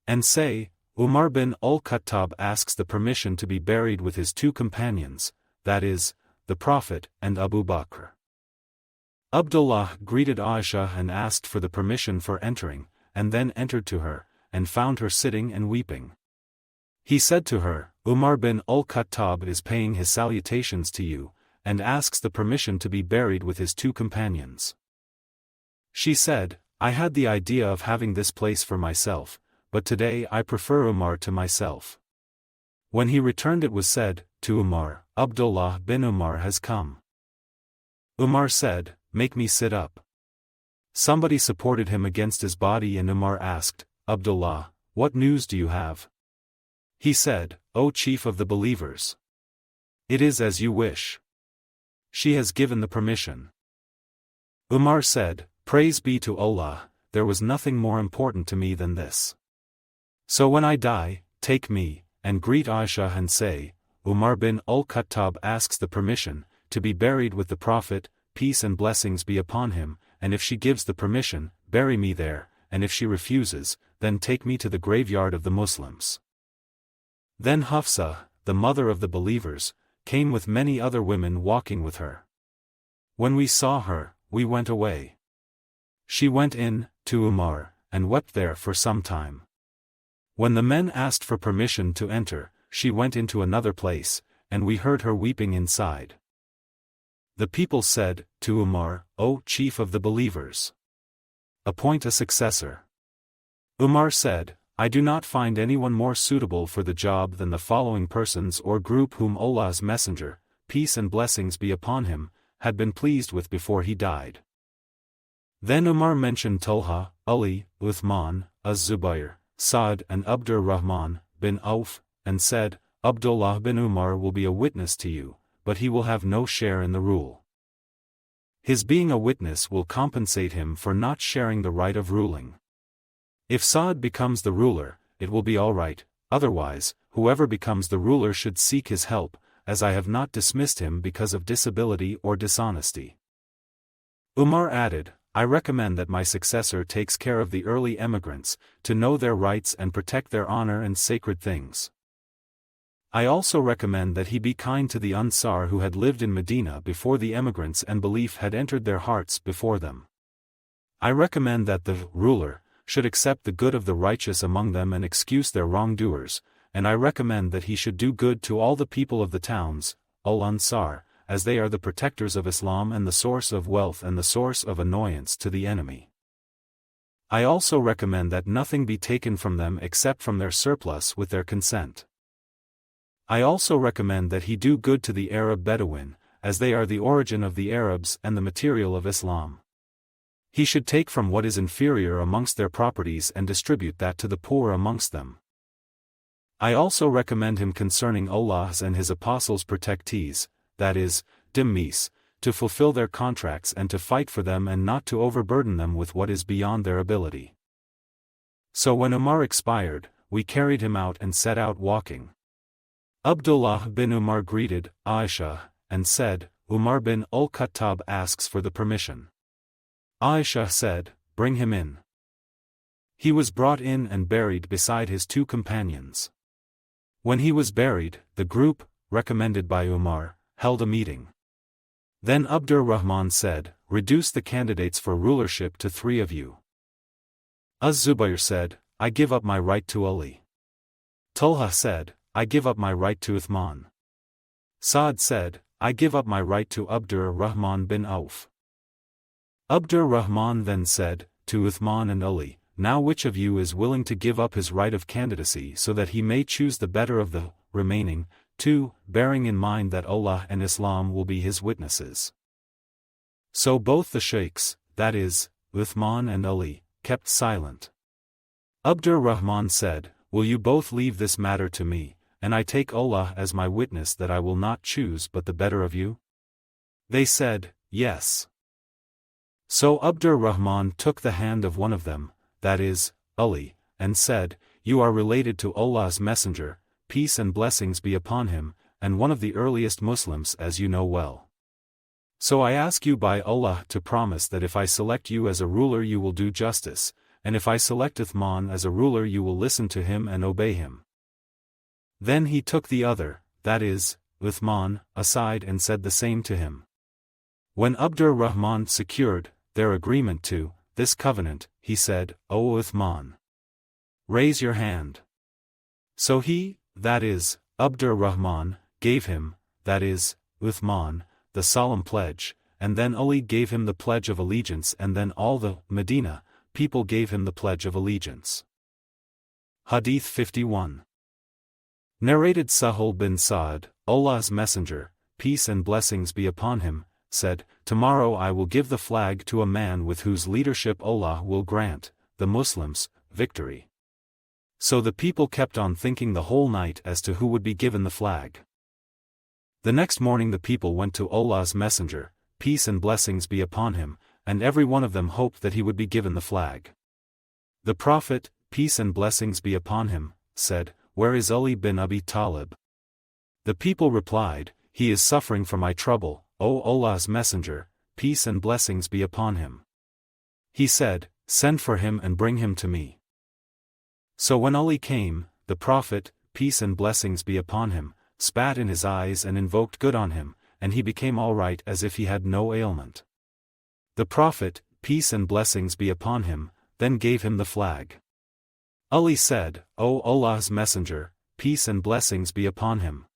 And say, Umar bin Al-Khattab asks the permission to be buried with his two companions, that is, the Prophet and Abu Bakr." Abdullah greeted Aisha and asked for the permission for entering, and then entered to her, and found her sitting and weeping. He said to her, "Umar bin Al-Khattab is paying his salutations to you, and asks the permission to be buried with his two companions." She said, "I had the idea of having this place for myself, but today I prefer Umar to myself." When he returned it was said, to Umar, "Abdullah bin Umar has come." Umar said, "Make me sit up." Somebody supported him against his body and Umar asked, "Abdullah, what news do you have?" He said, "O chief of the believers, it is as you wish. She has given the permission." Umar said, "Praise be to Allah, there was nothing more important to me than this. So when I die, take me, and greet Aisha and say, Umar bin Al-Khattab asks the permission, to be buried with the Prophet, peace and blessings be upon him, and if she gives the permission, bury me there, and if she refuses, then take me to the graveyard of the Muslims." Then Hafsa, the mother of the believers, came with many other women walking with her. When we saw her, we went away. She went in, to Umar, and wept there for some time. When the men asked for permission to enter, she went into another place, and we heard her weeping inside. The people said, to Umar, "O chief of the believers, appoint a successor." Umar said, "I do not find anyone more suitable for the job than the following persons or group whom Allah's Messenger, peace and blessings be upon him, had been pleased with before he died." Then Umar mentioned Talha, Ali, Uthman, Az-Zubair, Sa'd and Abdurrahman bin Auf, and said, "Abdullah bin Umar will be a witness to you, but he will have no share in the rule. His being a witness will compensate him for not sharing the right of ruling. If Sa'd becomes the ruler, it will be all right, otherwise, whoever becomes the ruler should seek his help, as I have not dismissed him because of disability or dishonesty." Umar added, "I recommend that my successor takes care of the early emigrants, to know their rights and protect their honor and sacred things. I also recommend that he be kind to the Ansar who had lived in Medina before the emigrants and belief had entered their hearts before them. I recommend that the ruler should accept the good of the righteous among them and excuse their wrongdoers, and I recommend that he should do good to all the people of the towns, al-Ansar, as they are the protectors of Islam and the source of wealth and the source of annoyance to the enemy. I also recommend that nothing be taken from them except from their surplus with their consent. I also recommend that he do good to the Arab Bedouin, as they are the origin of the Arabs and the material of Islam. He should take from what is inferior amongst their properties and distribute that to the poor amongst them. I also recommend him concerning Allah's and his apostles' protectees, that is, dhimmis, to fulfill their contracts and to fight for them and not to overburden them with what is beyond their ability." So when Umar expired, we carried him out and set out walking. Abdullah bin Umar greeted Aisha, and said, "Umar bin Al-Khattab asks for the permission." Aisha said, "Bring him in." He was brought in and buried beside his two companions. When he was buried, the group, recommended by Umar, held a meeting. Then Abdurrahman said, "Reduce the candidates for rulership to 3 of you." Az-Zubair said, "I give up my right to Ali." Talha said, "I give up my right to Uthman." Sa'd said, "I give up my right to Abdurrahman bin Auf." Abdurrahman then said, to Uthman and Ali, "Now which of you is willing to give up his right of candidacy so that he may choose the better of the remaining 2, bearing in mind that Allah and Islam will be his witnesses?" So both the sheikhs, that is, Uthman and Ali, kept silent. Abdurrahman said, "Will you both leave this matter to me, and I take Allah as my witness that I will not choose but the better of you?" They said, "Yes." So Abdur-Rahman took the hand of one of them, that is, Ali, and said, "You are related to Allah's Messenger, peace and blessings be upon him, and one of the earliest Muslims as you know well. So I ask you by Allah to promise that if I select you as a ruler you will do justice, and if I select Uthman as a ruler you will listen to him and obey him." Then he took the other, that is, Uthman, aside and said the same to him. When Abdur-Rahman secured their agreement to this covenant, he said, "O Uthman, raise your hand." So he, that is, Abdur-Rahman, gave him, that is, Uthman, the solemn pledge, and then Ali gave him the pledge of allegiance and then all the Medina people gave him the pledge of allegiance. Hadith 51. Narrated Sahal bin Sa'd, Allah's Messenger, peace and blessings be upon him, said, "Tomorrow I will give the flag to a man with whose leadership Allah will grant, the Muslims, victory." So the people kept on thinking the whole night as to who would be given the flag. The next morning the people went to Allah's Messenger, peace and blessings be upon him, and every one of them hoped that he would be given the flag. The Prophet, peace and blessings be upon him, said, "Where is Ali bin Abi Talib?" The people replied, "He is suffering for my trouble, O Allah's Messenger, peace and blessings be upon him." He said, "Send for him and bring him to me." So when Ali came, the Prophet, peace and blessings be upon him, spat in his eyes and invoked good on him, and he became all right as if he had no ailment. The Prophet, peace and blessings be upon him, then gave him the flag. Ali said, "O Allah's Messenger, peace and blessings be upon him.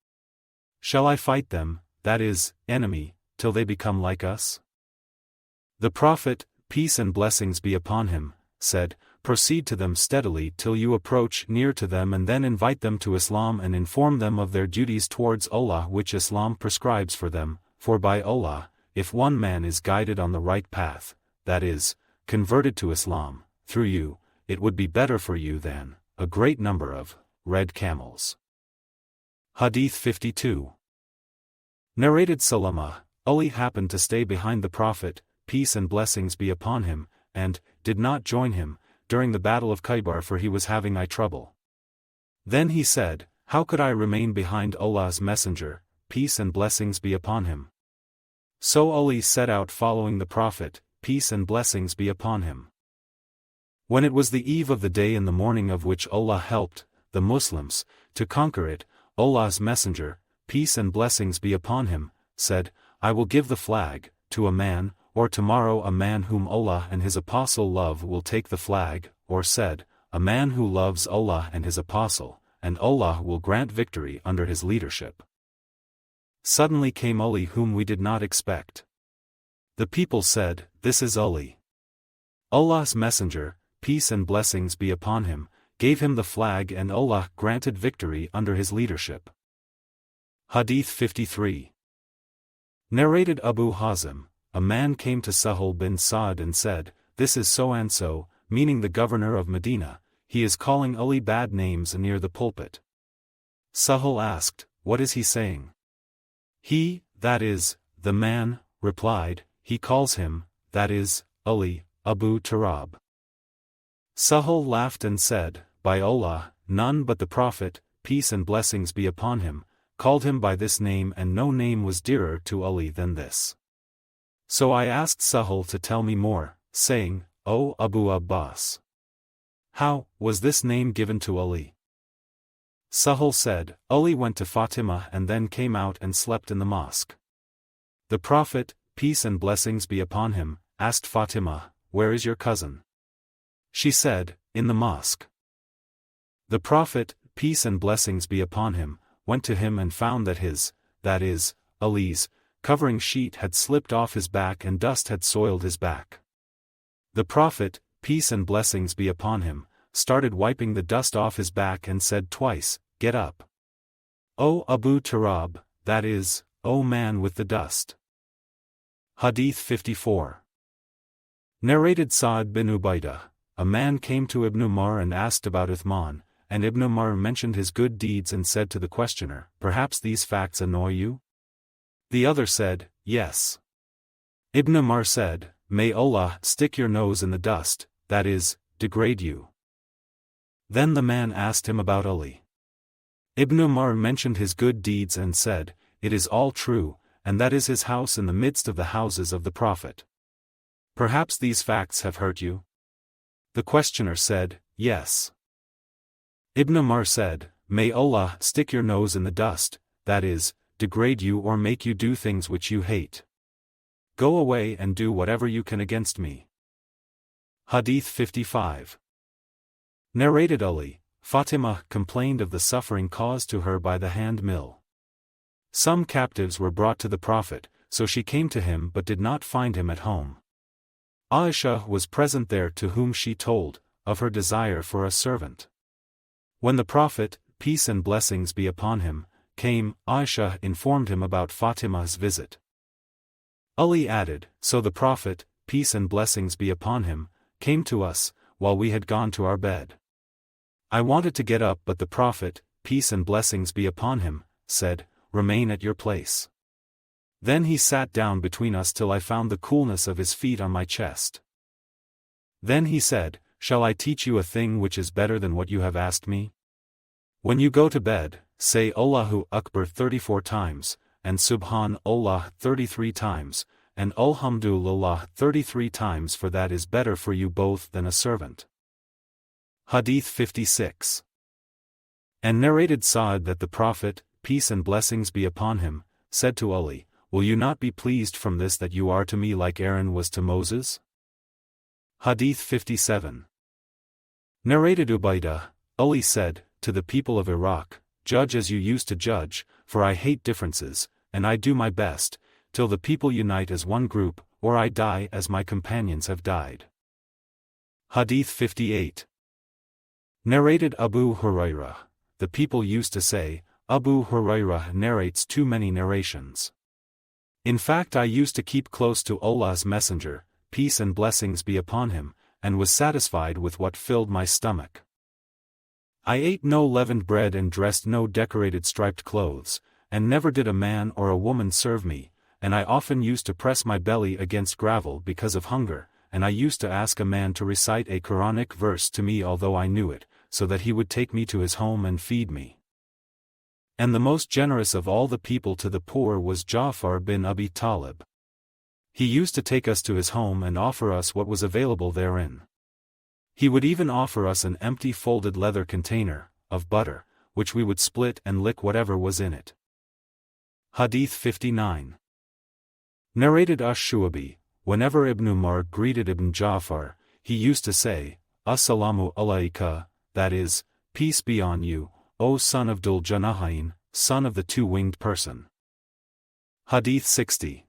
Shall I fight them, that is, enemy, till they become like us?" The Prophet, peace and blessings be upon him, said, "Proceed to them steadily till you approach near to them and then invite them to Islam and inform them of their duties towards Allah which Islam prescribes for them, for by Allah, if one man is guided on the right path, that is, converted to Islam, through you, it would be better for you than a great number of red camels." Hadith 52. Narrated Salama, Ali happened to stay behind the Prophet, peace and blessings be upon him, and did not join him during the battle of Khaybar for he was having eye trouble. Then he said, "How could I remain behind Allah's Messenger, peace and blessings be upon him?" So Ali set out following the Prophet, peace and blessings be upon him. When it was the eve of the day in the morning of which Allah helped the Muslims to conquer it, Allah's Messenger, peace and blessings be upon him, said, "I will give the flag to a man, or tomorrow a man whom Allah and his apostle love will take the flag, or said, a man who loves Allah and his apostle, and Allah will grant victory under his leadership." Suddenly came Ali whom we did not expect. The people said, "This is Ali." Allah's Messenger, peace and blessings be upon him, gave him the flag and Allah granted victory under his leadership. Hadith 53. Narrated Abu Hazim, a man came to Sahal bin Sa'd and said, "This is so-and-so, meaning the governor of Medina, he is calling Ali bad names near the pulpit." Sahal asked, "What is he saying?" He, that is, the man, replied, "He calls him, that is, Ali, Abu Turab." Sahal laughed and said, "By Allah, none but the Prophet, peace and blessings be upon him, called him by this name and no name was dearer to Ali than this." So I asked Sahal to tell me more, saying, "O Abu Abbas, how was this name given to Ali?" Sahal said, "Ali went to Fatima and then came out and slept in the mosque. The Prophet, peace and blessings be upon him, asked Fatima, 'Where is your cousin?' She said, 'In the mosque.' The Prophet, peace and blessings be upon him, went to him and found that his, that is, Ali's, covering sheet had slipped off his back and dust had soiled his back. The Prophet, peace and blessings be upon him, started wiping the dust off his back and said twice, 'Get up, O Abu Turab, that is, O man with the dust.'" Hadith 54. Narrated Sa'd bin Ubaidah, a man came to Ibn Umar and asked about Uthman, and Ibn Umar mentioned his good deeds and said to the questioner, "Perhaps these facts annoy you?" The other said, "Yes." Ibn Umar said, May Allah stick your nose in the dust, that is, degrade you. Then the man asked him about Ali. Ibn Umar mentioned his good deeds and said, "It is all true, and that is his house in the midst of the houses of the Prophet. Perhaps these facts have hurt you?" The questioner said, "Yes." Ibn Umar said, "May Allah stick your nose in the dust, that is, degrade you or make you do things which you hate. Go away and do whatever you can against me." Hadith 55. Narrated Ali, Fatima complained of the suffering caused to her by the hand mill. Some captives were brought to the Prophet, so she came to him but did not find him at home. Aisha was present there, to whom she told of her desire for a servant. When the Prophet, peace and blessings be upon him, came, Aisha informed him about Fatima's visit. Ali added, "So the Prophet, peace and blessings be upon him, came to us, while we had gone to our bed. I wanted to get up but the Prophet, peace and blessings be upon him, said, 'Remain at your place.' Then he sat down between us till I found the coolness of his feet on my chest. Then he said, 'Shall I teach you a thing which is better than what you have asked me? When you go to bed, say Allahu Akbar 34 times, and Subhanallah 33 times, and Alhamdulillah 33 times, for that is better for you both than a servant." Hadith 56. And narrated Sa'd that the Prophet, peace and blessings be upon him, said to Ali, "Will you not be pleased from this that you are to me like Aaron was to Moses?" Hadith 57. Narrated Ubaidah, Ali said, to the people of Iraq, "Judge as you used to judge, for I hate differences, and I do my best, till the people unite as one group, or I die as my companions have died." Hadith 58. Narrated Abu Hurairah, the people used to say, Abu Hurairah narrates too many narrations. In fact, I used to keep close to Allah's Messenger, peace and blessings be upon him, and was satisfied with what filled my stomach. I ate no leavened bread and dressed no decorated striped clothes, and never did a man or a woman serve me, and I often used to press my belly against gravel because of hunger, and I used to ask a man to recite a Quranic verse to me although I knew it, so that he would take me to his home and feed me. And the most generous of all the people to the poor was Ja'far bin Abi Talib. He used to take us to his home and offer us what was available therein. He would even offer us an empty folded leather container, of butter, which we would split and lick whatever was in it. Hadith 59. Narrated Ash-Shu'abi, whenever Ibn Umar greeted Ibn Ja'far, he used to say, "Assalamu alayka," that is, "Peace be on you, O son of Dhul Janahain, son of the two-winged person." Hadith 60.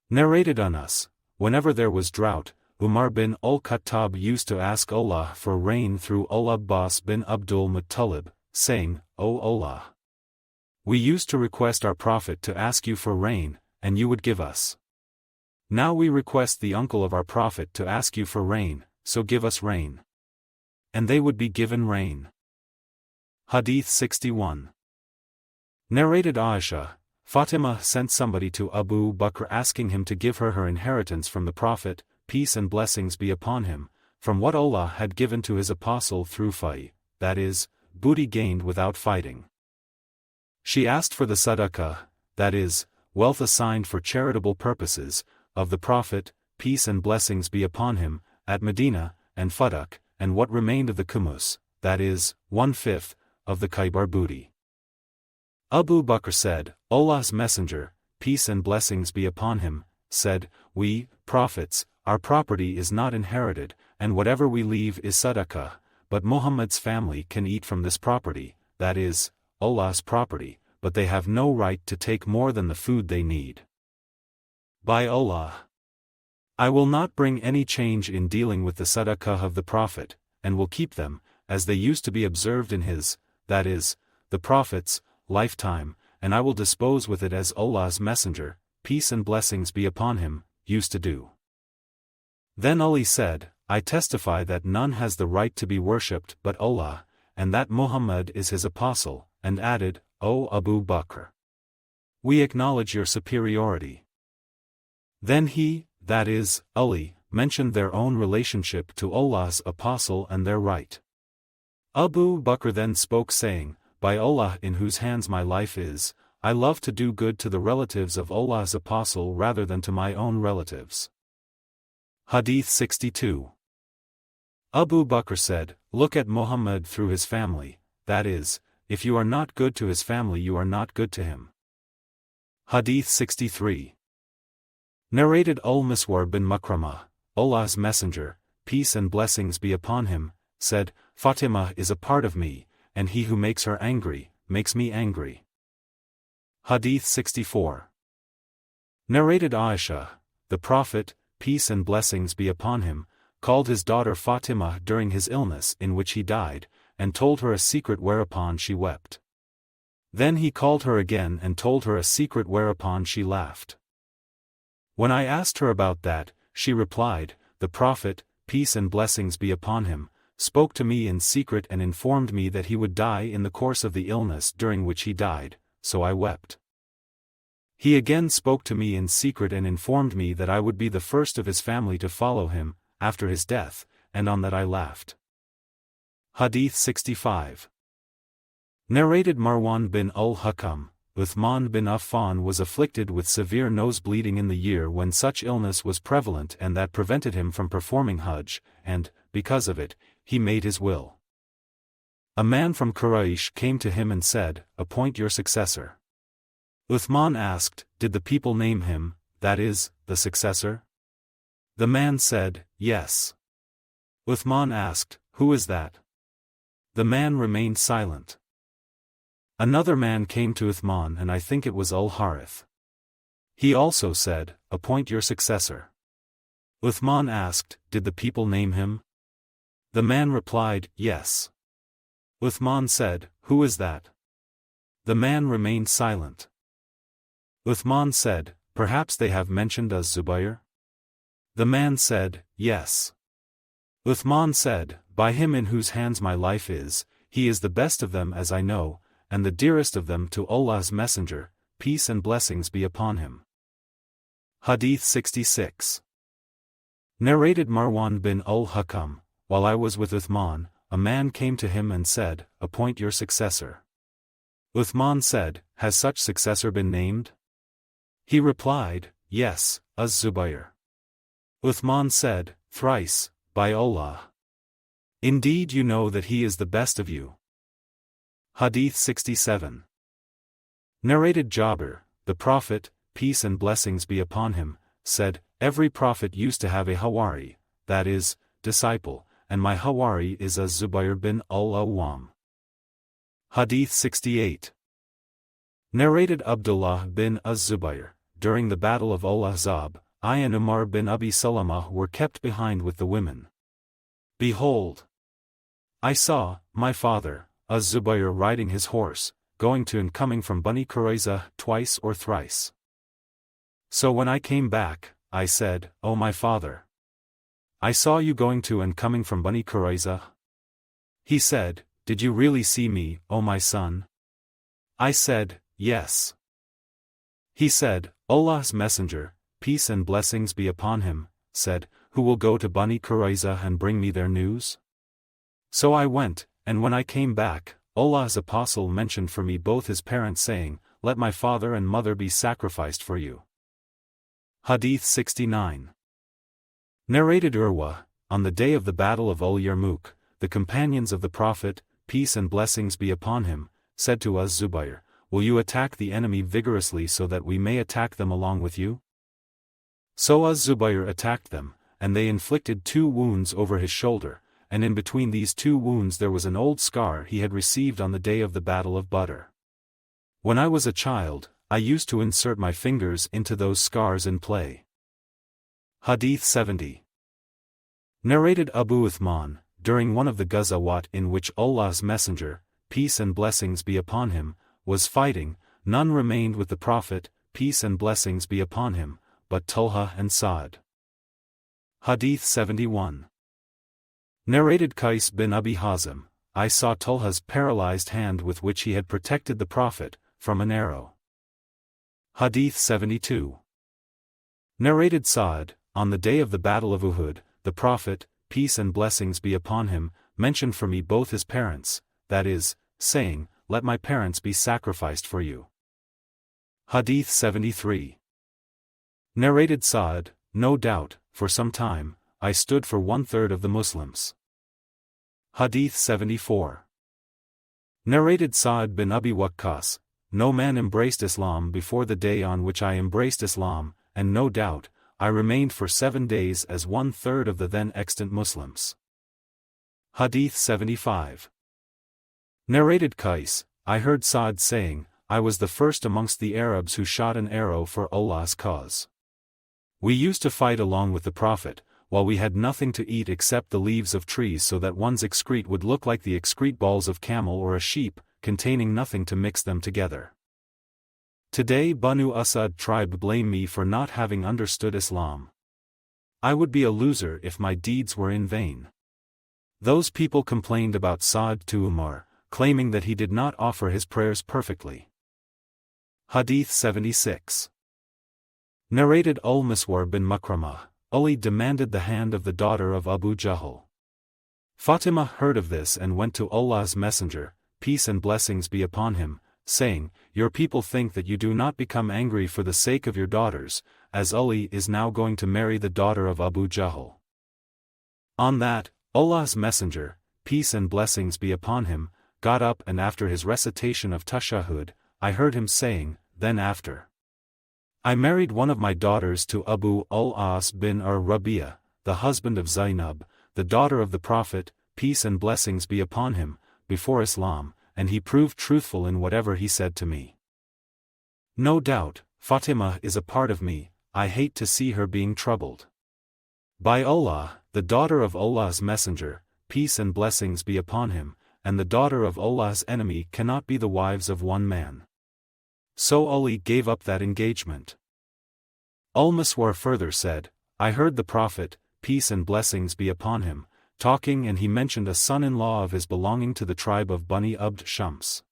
Narrated Anas, whenever there was drought, Umar bin Al-Khattab used to ask Allah for rain through Al-Abbas bin Abdul Muttalib, saying, "O Allah, we used to request our Prophet to ask you for rain, and you would give us. Now we request the uncle of our Prophet to ask you for rain, so give us rain." And they would be given rain. Hadith 61. Narrated Aisha, Fatima sent somebody to Abu Bakr asking him to give her inheritance from the Prophet, peace and blessings be upon him, from what Allah had given to his apostle through Fai, that is, booty gained without fighting. She asked for the sadaqah, that is, wealth assigned for charitable purposes, of the Prophet, peace and blessings be upon him, at Medina, and Fadak, and what remained of the kumus, that is, 1/5, of the Khaybar booty. Abu Bakr said, Allah's Messenger, peace and blessings be upon him, said, "We, prophets, our property is not inherited, and whatever we leave is sadaqah, but Muhammad's family can eat from this property, that is, Allah's property, but they have no right to take more than the food they need. By Allah, I will not bring any change in dealing with the sadaqah of the Prophet, and will keep them, as they used to be observed in his, that is, the Prophet's, lifetime, and I will dispose with it as Allah's Messenger, peace and blessings be upon him, used to do." Then Ali said, "I testify that none has the right to be worshipped but Allah, and that Muhammad is his apostle," and added, "O Abu Bakr, we acknowledge your superiority." Then he, that is, Ali, mentioned their own relationship to Allah's apostle and their right. Abu Bakr then spoke saying, "By Allah in whose hands my life is, I love to do good to the relatives of Allah's apostle rather than to my own relatives." Hadith 62. Abu Bakr said, "Look at Muhammad through his family, that is, if you are not good to his family you are not good to him." Hadith 63. Narrated Al-Miswar bin Makramah, Allah's Messenger, peace and blessings be upon him, said, "Fatima is a part of me, and he who makes her angry, makes me angry." Hadith 64. Narrated Aisha, the Prophet, peace and blessings be upon him, called his daughter Fatima during his illness in which he died, and told her a secret whereupon she wept. Then he called her again and told her a secret whereupon she laughed. When I asked her about that, she replied, "The Prophet, peace and blessings be upon him, spoke to me in secret and informed me that he would die in the course of the illness during which he died, so I wept. He again spoke to me in secret and informed me that I would be the first of his family to follow him, after his death, and on that I laughed." Hadith 65. Narrated Marwan bin al-Hakam, Uthman bin Affan was afflicted with severe nose bleeding in the year when such illness was prevalent and that prevented him from performing Hajj, and, because of it, he made his will. A man from Quraysh came to him and said, "Appoint your successor." Uthman asked, "Did the people name him, that is, the successor?" The man said, "Yes." Uthman asked, "Who is that?" The man remained silent. Another man came to Uthman and I think it was Al-Harith. He also said, "Appoint your successor." Uthman asked, "Did the people name him?" The man replied, "Yes." Uthman said, "Who is that?" The man remained silent. Uthman said, "Perhaps they have mentioned Az-Zubair?" The man said, "Yes." Uthman said, "By him in whose hands my life is, he is the best of them as I know, and the dearest of them to Allah's Messenger, peace and blessings be upon him." Hadith 66. Narrated Marwan bin al-Hakam, while I was with Uthman, a man came to him and said, "Appoint your successor." Uthman said, "Has such successor been named?" He replied, "Yes, Az-Zubair." Uthman said, "Thrice, by Allah. Indeed you know that he is the best of you." Hadith 67. Narrated Jabir, the Prophet, peace and blessings be upon him, said, "Every prophet used to have a Hawari, that is, disciple, and my Hawari is Az-Zubair bin Al Awwam." Hadith 68. Narrated Abdullah bin Az-Zubair, during the battle of Al-Ahzab, I and Umar bin Abi Salamah were kept behind with the women. Behold! I saw, my father, Az-Zubair riding his horse, going to and coming from Bani Qurayza twice or thrice. So when I came back, I said, "O my father! I saw you going to and coming from Bani Qurayza." He said, "Did you really see me, O my son?" I said, "Yes." He said, "Allah's Messenger, peace and blessings be upon him, said, who will go to Bani Qurayza and bring me their news?" So I went, and when I came back, Allah's apostle mentioned for me both his parents saying, "Let my father and mother be sacrificed for you." Hadith 69. Narrated Urwa, on the day of the battle of Al-Yarmouk, the companions of the Prophet, peace and blessings be upon him, said to Az-Zubair, "Will you attack the enemy vigorously so that we may attack them along with you?" So Az-Zubair attacked them, and they inflicted 2 wounds over his shoulder, and in between these 2 wounds there was an old scar he had received on the day of the Battle of Badr. When I was a child, I used to insert my fingers into those scars in play. Hadith 70. Narrated Abu Uthman, during one of the Ghazawat in which Allah's Messenger, peace and blessings be upon him, was fighting, none remained with the Prophet, peace and blessings be upon him, but Talha and Sa'd. Hadith 71. Narrated Qais bin Abi Hazim, I saw Talha's paralyzed hand with which he had protected the Prophet, from an arrow. Hadith 72. Narrated Sa'd, on the day of the battle of Uhud, the Prophet, peace and blessings be upon him, mentioned for me both his parents, that is, saying, let my parents be sacrificed for you. Hadith 73. Narrated Sa'd, no doubt, for some time, I stood for 1/3 of the Muslims. Hadith 74. Narrated Sa'd bin Abi Waqqas, no man embraced Islam before the day on which I embraced Islam, and no doubt, I remained for 7 days as 1/3 of the then extant Muslims. Hadith 75. Narrated Qais, I heard Sa'd saying, I was the first amongst the Arabs who shot an arrow for Allah's cause. We used to fight along with the Prophet, while we had nothing to eat except the leaves of trees so that one's excrete would look like the excrete balls of camel or a sheep, containing nothing to mix them together. Today Banu Asad tribe blame me for not having understood Islam. I would be a loser if my deeds were in vain. Those people complained about Sa'd to Umar, claiming that he did not offer his prayers perfectly. Hadith 76. Narrated Al-Miswar bin Makramah, Ali demanded the hand of the daughter of Abu Jahl. Fatima heard of this and went to Allah's Messenger, peace and blessings be upon him, saying, your people think that you do not become angry for the sake of your daughters, as Ali is now going to marry the daughter of Abu Jahl. On that, Allah's Messenger, peace and blessings be upon him, got up and after his recitation of Tashahhud, I heard him saying, then after. I married one of my daughters to Abu al-As bin ar-Rabi'a, the husband of Zainab, the daughter of the Prophet, peace and blessings be upon him, before Islam, and he proved truthful in whatever he said to me. No doubt, Fatima is a part of me, I hate to see her being troubled. By Allah, the daughter of Allah's Messenger, peace and blessings be upon him, and the daughter of Allah's enemy cannot be the wives of one man. So Ali gave up that engagement. Al-Miswar further said, I heard the Prophet, peace and blessings be upon him, talking and he mentioned a son-in-law of his belonging to the tribe of Bani Abd Shams.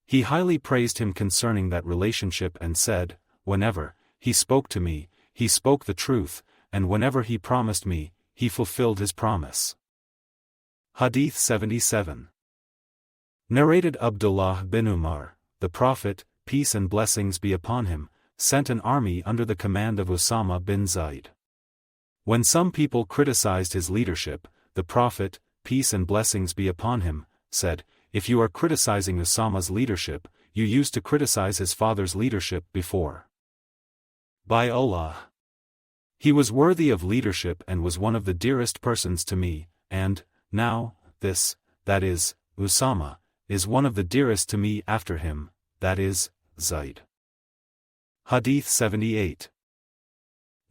He highly praised him concerning that relationship and said, whenever he spoke to me, he spoke the truth, and whenever he promised me, he fulfilled his promise. Hadith 77. Narrated Abdullah bin Umar, the Prophet, peace and blessings be upon him, sent an army under the command of Usama bin Zaid. When some people criticized his leadership, the Prophet, peace and blessings be upon him, said, if you are criticizing Usama's leadership, you used to criticize his father's leadership before. By Allah! He was worthy of leadership and was one of the dearest persons to me, and, now, this, that is, Usama, is one of the dearest to me after him, that is, Zaid. Hadith 78.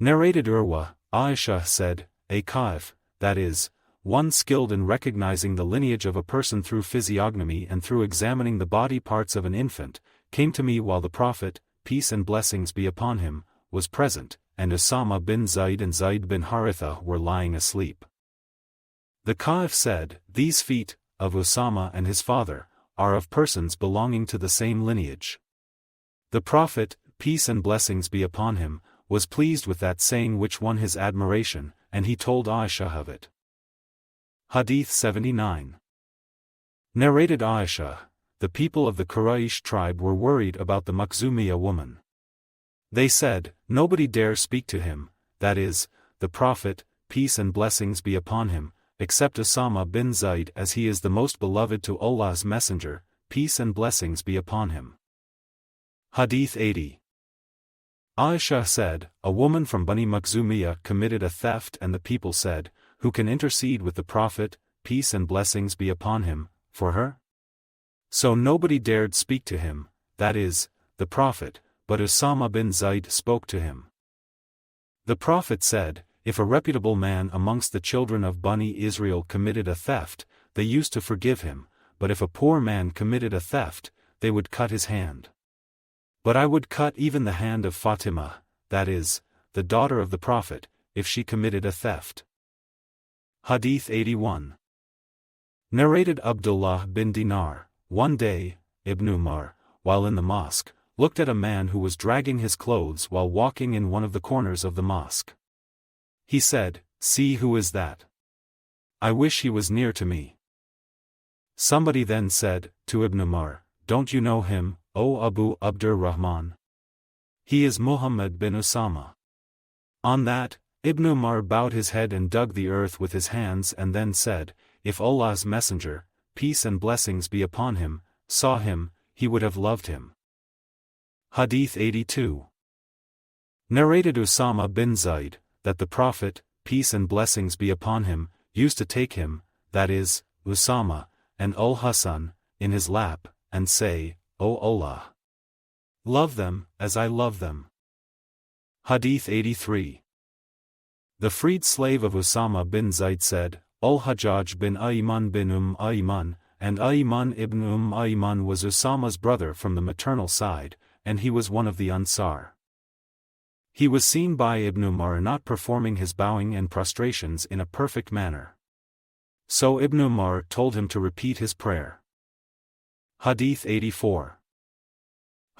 Narrated Urwa, Aisha said, a Ka'if, that is, one skilled in recognizing the lineage of a person through physiognomy and through examining the body parts of an infant, came to me while the Prophet, peace and blessings be upon him, was present, and Usama bin Zaid and Zaid bin Haritha were lying asleep. The Ka'if said, these feet, of Usama and his father, are of persons belonging to the same lineage. The Prophet, peace and blessings be upon him, was pleased with that saying which won his admiration, and he told Aisha of it. Hadith 79. Narrated Aisha, the people of the Quraysh tribe were worried about the Makhzumiyya woman. They said, nobody dare speak to him, that is, the Prophet, peace and blessings be upon him, except Usama bin Zaid as he is the most beloved to Allah's Messenger, peace and blessings be upon him. Hadith 80. Aisha said, a woman from Bani Makhzumiyya committed a theft and the people said, who can intercede with the Prophet, peace and blessings be upon him, for her? So nobody dared speak to him, that is, the Prophet, but Usama bin Zaid spoke to him. The Prophet said, if a reputable man amongst the children of Bani Israel committed a theft, they used to forgive him, but if a poor man committed a theft, they would cut his hand. But I would cut even the hand of Fatima, that is, the daughter of the Prophet, if she committed a theft. Hadith 81. Narrated Abdullah bin Dinar, one day, Ibn Umar, while in the mosque, looked at a man who was dragging his clothes while walking in one of the corners of the mosque. He said, "See who is that? I wish he was near to me." Somebody then said, to Ibn Umar, "Don't you know him, O Abu Abdurrahman? He is Muhammad bin Usama." On that, Ibn Umar bowed his head and dug the earth with his hands and then said, "If Allah's Messenger, peace and blessings be upon him, saw him, he would have loved him." Hadith 82. Narrated Usama bin Zaid, that the Prophet, peace and blessings be upon him, used to take him, that is, Usama, and Al-Hasan, in his lap, and say, "O Allah, love them, as I love them." Hadith 83. The freed slave of Usama bin Zaid said, Al-Hajjaj bin Ayman bin Ayman, and Ayman ibn Ayman was Usama's brother from the maternal side, and he was one of the Ansar. He was seen by Ibn Umar not performing his bowing and prostrations in a perfect manner. So Ibn Umar told him to repeat his prayer. Hadith 84.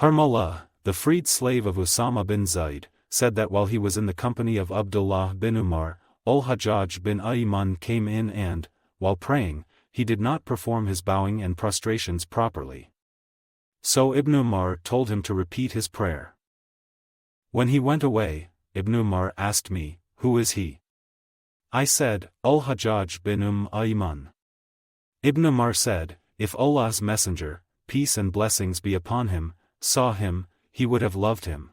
Harmullah, the freed slave of Usama bin Zaid, said that while he was in the company of Abdullah bin Umar, Al-Hajjaj bin Ayman came in and, while praying, he did not perform his bowing and prostrations properly. So Ibn Umar told him to repeat his prayer. When he went away, Ibn Umar asked me, "Who is he?" I said, Al-Hajjaj bin Ayman. Ibn Umar said, "If Allah's Messenger, peace and blessings be upon him, saw him, he would have loved him."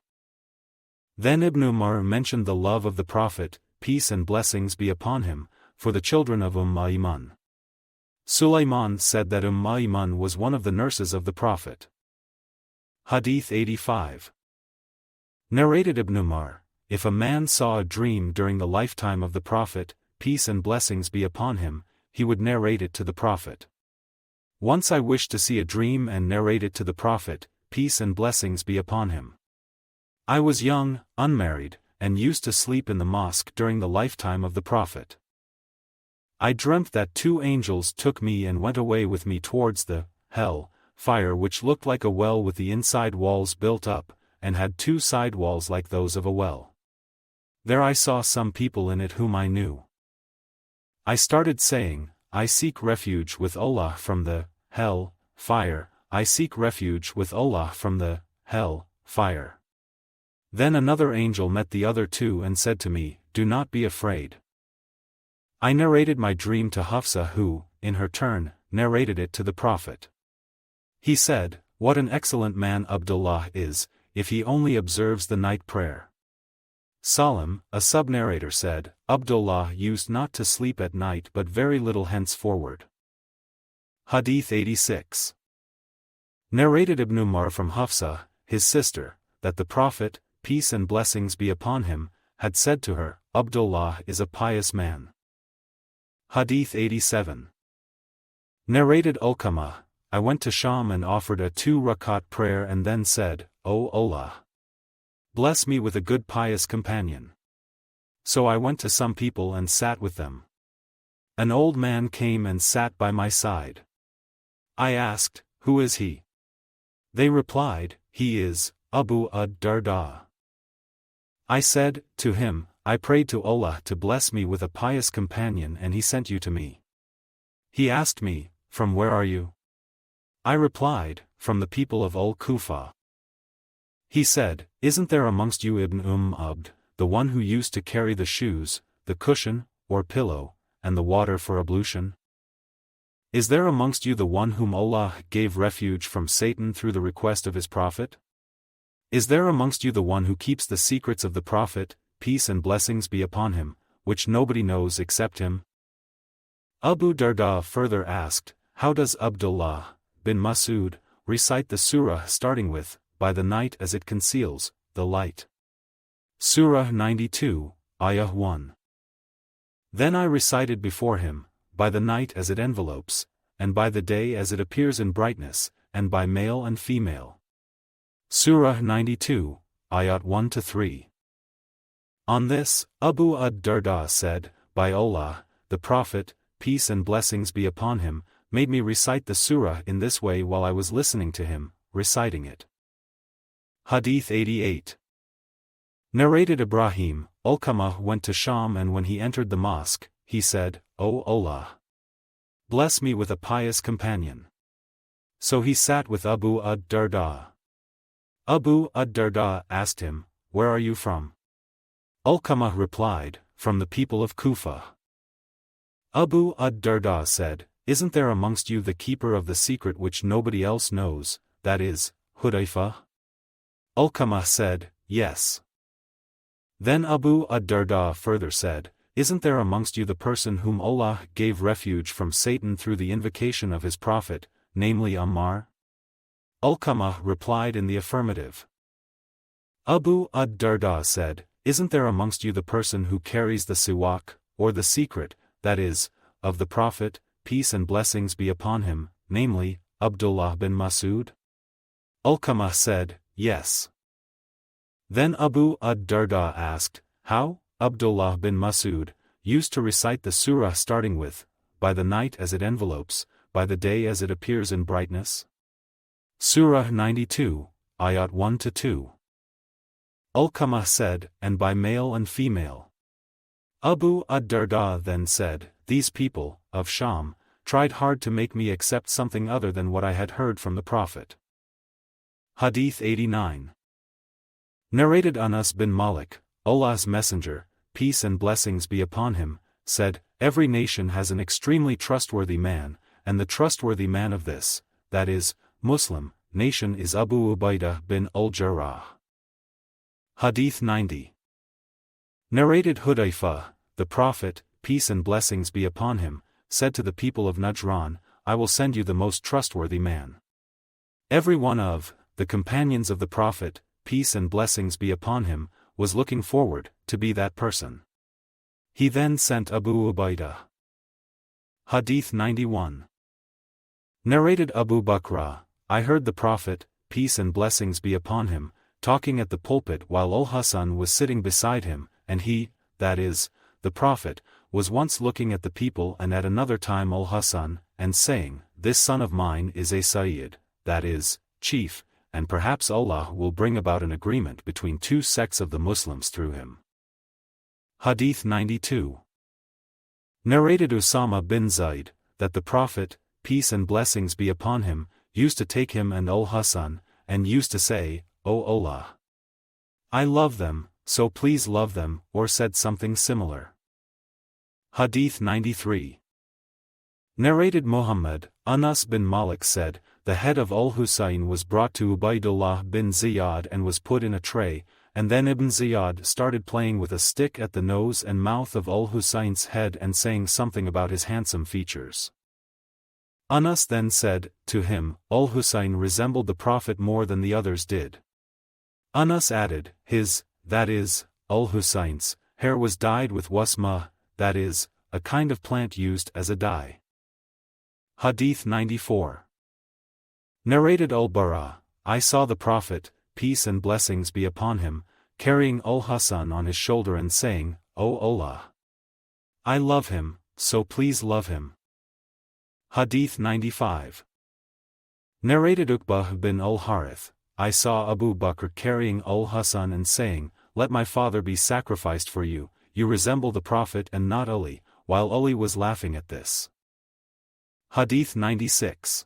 Then Ibn Umar mentioned the love of the Prophet, peace and blessings be upon him, for the children of Ayman. Sulaiman said that Ayman was one of the nurses of the Prophet. Hadith 85. Narrated Ibn Umar, if a man saw a dream during the lifetime of the Prophet, peace and blessings be upon him, he would narrate it to the Prophet. Once I wished to see a dream and narrate it to the Prophet, peace and blessings be upon him. I was young, unmarried, and used to sleep in the mosque during the lifetime of the Prophet. I dreamt that two angels took me and went away with me towards the hell fire, which looked like a well with the inside walls built up, and had two side walls like those of a well. There I saw some people in it whom I knew. I started saying, "I seek refuge with Allah from the hell fire, I seek refuge with Allah from the hell fire." Then another angel met the other two and said to me, "Do not be afraid." I narrated my dream to Hafsa, who, in her turn, narrated it to the Prophet. He said, "What an excellent man Abdullah is, if he only observes the night prayer." Salim, a sub-narrator said, Abdullah used not to sleep at night but very little henceforward. Hadith 86. Narrated Ibn Umar from Hafsa, his sister, that the Prophet, peace and blessings be upon him, had said to her, Abdullah is a pious man. Hadith 87. Narrated Ulqamah, I went to Sham and offered a 2-rakat prayer and then said, "O Allah, bless me with a good pious companion." So I went to some people and sat with them. An old man came and sat by my side. I asked, "Who is he?" They replied, "He is Abu ad-Darda." I said, to him, "I prayed to Allah to bless me with a pious companion and he sent you to me." He asked me, "From where are you?" I replied, "From the people of Al-Kufa." He said, "Isn't there amongst you Ibn Abd, the one who used to carry the shoes, the cushion, or pillow, and the water for ablution? Is there amongst you the one whom Allah gave refuge from Satan through the request of his Prophet? Is there amongst you the one who keeps the secrets of the Prophet, peace and blessings be upon him, which nobody knows except him?" Abu Darda further asked, "How does Abdullah bin Mas'ud recite the surah starting with, 'By the night as it conceals, the light'?" Surah 92, Ayah 1. Then I recited before him, "By the night as it envelopes, and by the day as it appears in brightness, and by male and female." Surah 92, Ayat 1-3. On this, Abu ad-Darda said, "By Allah, the Prophet, peace and blessings be upon him, made me recite the surah in this way while I was listening to him, reciting it." Hadith 88. Narrated Ibrahim, Ulqamah went to Sham, and when he entered the mosque, he said, O Allah, bless me with a pious companion. So he sat with Abu ad-Darda. Abu ad-Darda asked him, Where are you from? Ulqamah replied, From the people of Kufa. Abu ad-Darda said, Isn't there amongst you the keeper of the secret which nobody else knows, that is, Hudhaifa? Ulqamah said, Yes. Then Abu ad-Darda further said, Isn't there amongst you the person whom Allah gave refuge from Satan through the invocation of his prophet, namely Ammar? Ulqamah replied in the affirmative. Abu ad-Darda said, Isn't there amongst you the person who carries the siwak, or the secret, that is, of the prophet, peace and blessings be upon him, namely, Abdullah bin Mas'ud? Ulqamah said, Yes. Then Abu ad-Darda asked, How? Abdullah bin Mas'ud used to recite the surah starting with, By the night as it envelopes, by the day as it appears in brightness. Surah 92, Ayat 1-2. Ulqamah said, And by male and female. Abu ad-Darda then said, These people, of Sham, tried hard to make me accept something other than what I had heard from the Prophet. Hadith 89. Narrated Anas bin Malik, Allah's Messenger, peace and blessings be upon him, said, Every nation has an extremely trustworthy man, and the trustworthy man of this, that is, Muslim, nation is Abu Ubaida bin Al-Jarrah. Hadith 90. Narrated Hudhaifa, the Prophet, peace and blessings be upon him, said to the people of Najran, I will send you the most trustworthy man. Every one of the companions of the Prophet, peace and blessings be upon him, was looking forward to be that person. He then sent Abu Ubaida. Hadith 91. Narrated Abu Bakr, I heard the Prophet, peace and blessings be upon him, talking at the pulpit while Al-Hasan was sitting beside him, and he, that is, the Prophet, was once looking at the people and at another time Al-Hasan, and saying, This son of mine is a Sayyid, that is, chief, and perhaps Allah will bring about an agreement between two sects of the Muslims through him. Hadith 92. Narrated Usama bin Zaid, that the Prophet, peace and blessings be upon him, used to take him and Al-Hasan, and used to say, O Allah, I love them, so please love them, or said something similar. Hadith 93. Narrated Muhammad, Anas bin Malik said, The head of Al-Husain was brought to Ubaidullah bin Ziyad and was put in a tray, and then Ibn Ziyad started playing with a stick at the nose and mouth of Al-Husain's head and saying something about his handsome features. Anas then said, to him, Al-Husain resembled the Prophet more than the others did. Anas added, that is, Al-Husain's, hair was dyed with wasma, that is, a kind of plant used as a dye. Hadith 94. Narrated Al-Bara, I saw the Prophet, peace and blessings be upon him, carrying Al-Hasan on his shoulder and saying, O Allah, I love him, so please love him. Hadith 95. Narrated Uqbah bin Al-Harith, I saw Abu Bakr carrying Al-Hasan and saying, Let my father be sacrificed for you, you resemble the Prophet and not Ali, while Ali was laughing at this. Hadith 96.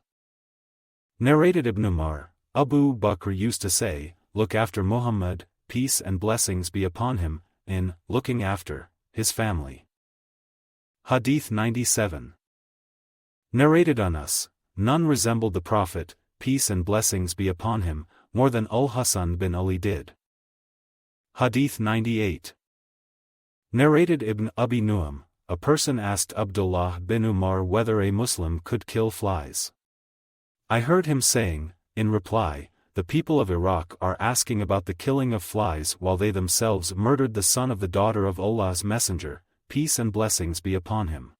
Narrated Ibn Umar, Abu Bakr used to say, Look after Muhammad, peace and blessings be upon him, in looking after his family. Hadith 97. Narrated Anas, none resembled the Prophet, peace and blessings be upon him, more than Al-Hasan bin Ali did. Hadith 98. Narrated Ibn Abi Nu'am, a person asked Abdullah bin Umar whether a Muslim could kill flies. I heard him saying, in reply, the people of Iraq are asking about the killing of flies while they themselves murdered the son of the daughter of Allah's Messenger, peace and blessings be upon him.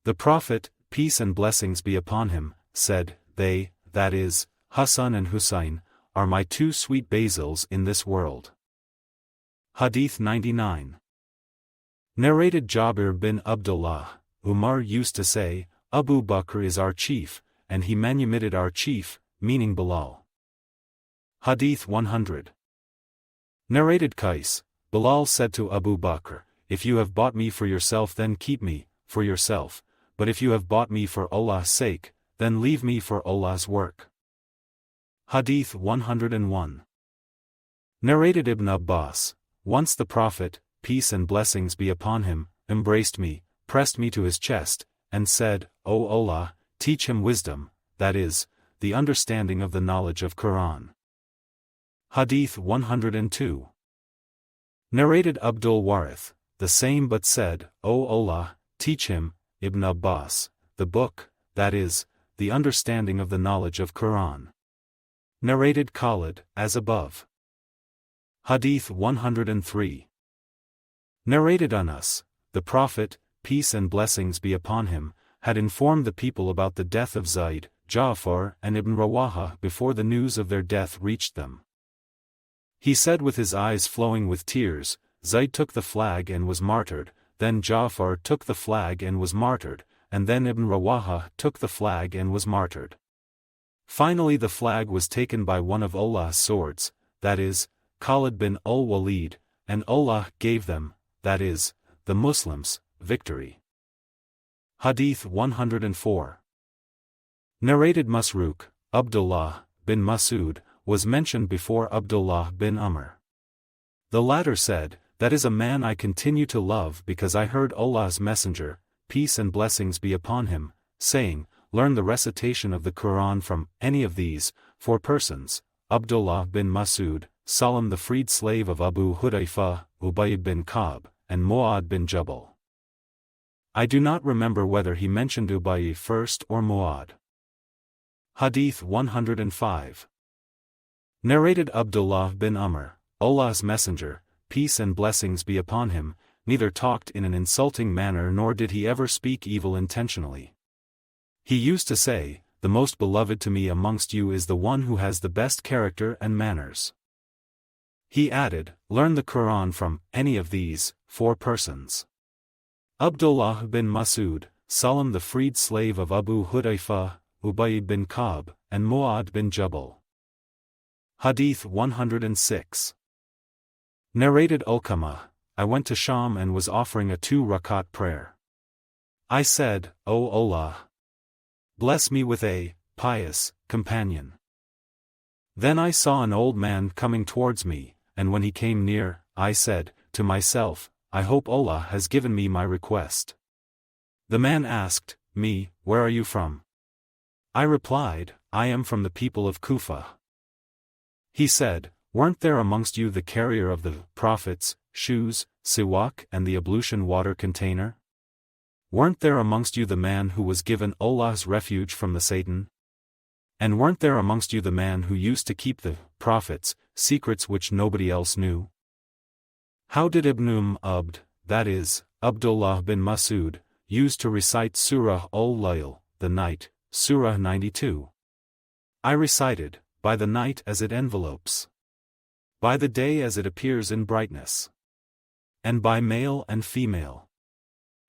The Prophet, peace and blessings be upon him, said, They, that is, Hasan and Husain, are my two sweet basils in this world. Hadith 99. Narrated Jabir bin Abdullah, Umar used to say, Abu Bakr is our chief, and he manumitted our chief, meaning Bilal. Hadith 100. Narrated Qais, Bilal said to Abu Bakr, if you have bought me for yourself then keep me, for yourself, but if you have bought me for Allah's sake, then leave me for Allah's work. Hadith 101. Narrated Ibn Abbas, once the Prophet, peace and blessings be upon him, embraced me, pressed me to his chest, and said, O Allah, teach him wisdom, that is, the understanding of the knowledge of Quran. Hadith 102. Narrated Abdul Warith, the same but said, O Allah, teach him, Ibn Abbas, the book, that is, the understanding of the knowledge of Quran. Narrated Khalid, as above. Hadith 103. Narrated Anas, the Prophet, peace and blessings be upon him, had informed the people about the death of Zaid, Ja'far and Ibn Rawaha before the news of their death reached them. He said with his eyes flowing with tears, Zaid took the flag and was martyred, then Ja'far took the flag and was martyred, and then Ibn Rawaha took the flag and was martyred. Finally the flag was taken by one of Allah's swords, that is, Khalid bin Al-Walid, and Allah gave them, that is, the Muslims, victory. Hadith 104. Narrated Masruq, Abdullah bin Mas'ud, was mentioned before Abdullah bin Umar. The latter said, that is a man I continue to love because I heard Allah's Messenger, peace and blessings be upon him, saying, learn the recitation of the Quran from any of these 4 persons, Abdullah bin Mas'ud, Salam the freed slave of Abu Hudhaifa, Ubay bin Ka'b, and Mu'ad bin Jabal. I do not remember whether he mentioned Ubay first or Mu'ad. Hadith 105. Narrated Abdullah bin Umar, Allah's Messenger, peace and blessings be upon him, neither talked in an insulting manner nor did he ever speak evil intentionally. He used to say, the most beloved to me amongst you is the one who has the best character and manners. He added, learn the Quran from any of these 4 persons. Abdullah bin Mas'ud, Salam the freed slave of Abu Hudhaifa, Ubay bin Ka'b, and Mu'ad bin Jabal. Hadith 106. Narrated Ulqamah, I went to Sham and was offering a 2-rakat prayer. I said, O Allah, bless me with a pious companion. Then I saw an old man coming towards me, and when he came near, I said to myself, I hope Allah has given me my request. The man asked me, where are you from? I replied, I am from the people of Kufa. He said, weren't there amongst you the carrier of the Prophet's shoes, siwak and the ablution water container? Weren't there amongst you the man who was given Allah's refuge from the Satan? And weren't there amongst you the man who used to keep the Prophet's secrets which nobody else knew? How did Ibn Abd, that is, Abdullah bin Mas'ud, use to recite Surah Al-Layl, the night, Surah 92? I recited, by the night as it envelopes, by the day as it appears in brightness, and by male and female.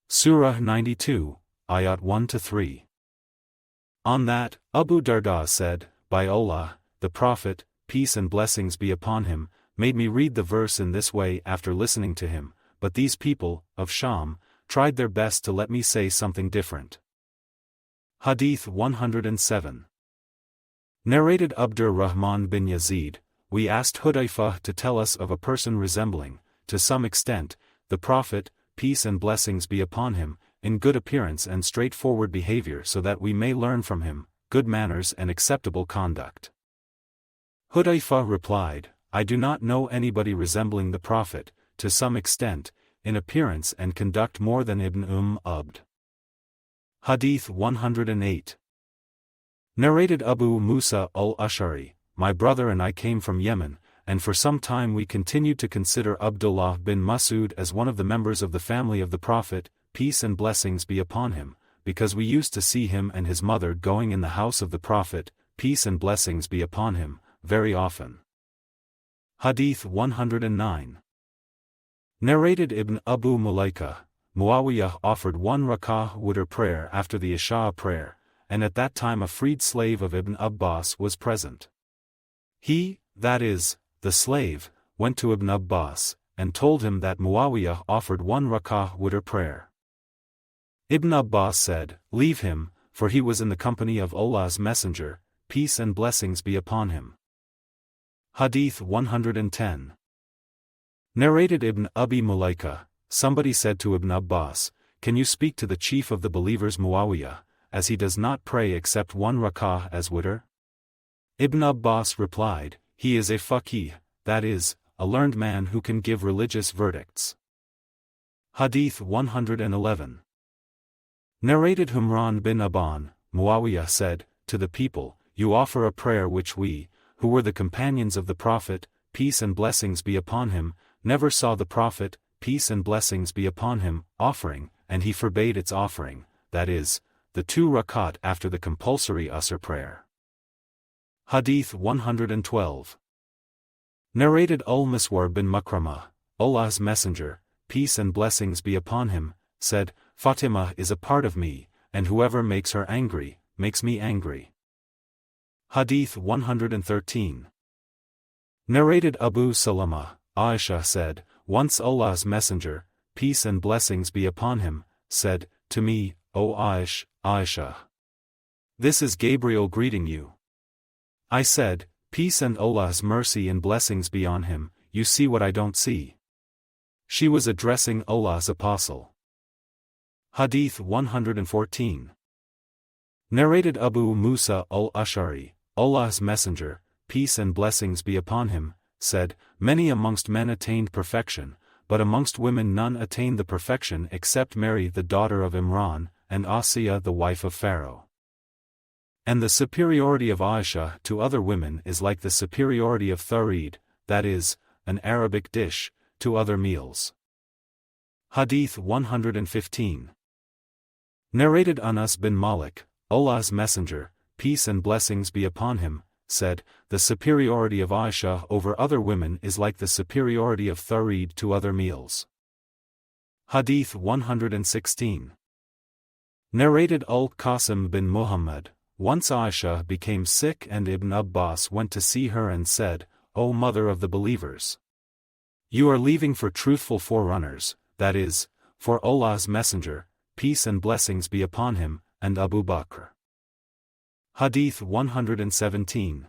Surah 92, Ayat 1-3. On that, Abu Darda said, by Allah, the Prophet, peace and blessings be upon him, made me read the verse in this way after listening to him, but these people, of Sham, tried their best to let me say something different. Hadith 107. Narrated Abdur Rahman bin Yazid, we asked Hudhaifa to tell us of a person resembling, to some extent, the Prophet, peace and blessings be upon him, in good appearance and straightforward behavior so that we may learn from him, good manners and acceptable conduct. Hudhaifa replied, I do not know anybody resembling the Prophet, to some extent, in appearance and conduct more than Ibn Abd. Hadith 108. Narrated Abu Musa al-Ash'ari, my brother and I came from Yemen, and for some time we continued to consider Abdullah bin Mas'ud as one of the members of the family of the Prophet, peace and blessings be upon him, because we used to see him and his mother going in the house of the Prophet, peace and blessings be upon him, very often. Hadith 109. Narrated Ibn Abu Mulaika, Muawiyah offered 1 rak'ah witr prayer after the Isha prayer, and at that time a freed slave of Ibn Abbas was present. He, that is, the slave, went to Ibn Abbas, and told him that Muawiyah offered 1 rak'ah witr prayer. Ibn Abbas said, "Leave him, for he was in the company of Allah's Messenger, peace and blessings be upon him." Hadith 110. Narrated Ibn Abi Mulaika, somebody said to Ibn Abbas, "Can you speak to the chief of the believers Muawiyah, as he does not pray except 1 rak'ah as witr?" Ibn Abbas replied, "He is a faqih, that is, a learned man who can give religious verdicts." Hadith 111. Narrated Umar bin Affan, Muawiyah said, to the people, "You offer a prayer which we, who were the companions of the Prophet, peace and blessings be upon him, never saw the Prophet, peace and blessings be upon him, offering, and he forbade its offering, that is, the 2 rakat after the compulsory Asr prayer." Hadith 112. Narrated Al-Miswar bin Makramah, Allah's Messenger, peace and blessings be upon him, said, "Fatima is a part of me, and whoever makes her angry, makes me angry." Hadith 113. Narrated Abu Salama, Aisha said, "Once Allah's Messenger, peace and blessings be upon him, said, to me, O Aisha, this is Gabriel greeting you." I said, "Peace and Allah's mercy and blessings be on him, you see what I don't see." She was addressing Allah's Apostle. Hadith 114. Narrated Abu Musa al-Ash'ari, Allah's Messenger, peace and blessings be upon him, said, "Many amongst men attained perfection, but amongst women none attained the perfection except Mary the daughter of Imran, and Asiya the wife of Pharaoh. And the superiority of Aisha to other women is like the superiority of tharid, that is, an Arabic dish, to other meals." Hadith 115. Narrated Anas bin Malik, Allah's Messenger, peace and blessings be upon him, said, "The superiority of Aisha over other women is like the superiority of tharid to other meals." Hadith 116. Narrated Al-Qasim bin Muhammad, once Aisha became sick and Ibn Abbas went to see her and said, "O mother of the believers, you are leaving for truthful forerunners, that is, for Allah's Messenger, peace and blessings be upon him, and Abu Bakr." Hadith 117.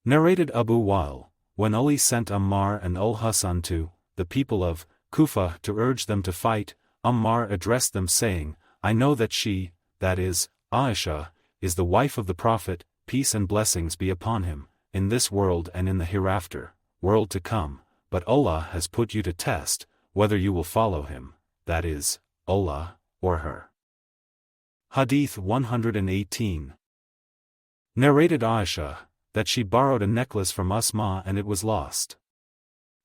Narrated Abu Wa'il, when Ali sent Ammar and Al-Hasan to the people of Kufa to urge them to fight, Ammar addressed them saying, "I know that she, that is, Aisha, is the wife of the Prophet, peace and blessings be upon him, in this world and in the hereafter, world to come, but Allah has put you to test, whether you will follow him, that is, Allah, or her." Hadith 118. Narrated Aisha, that she borrowed a necklace from Asma and it was lost.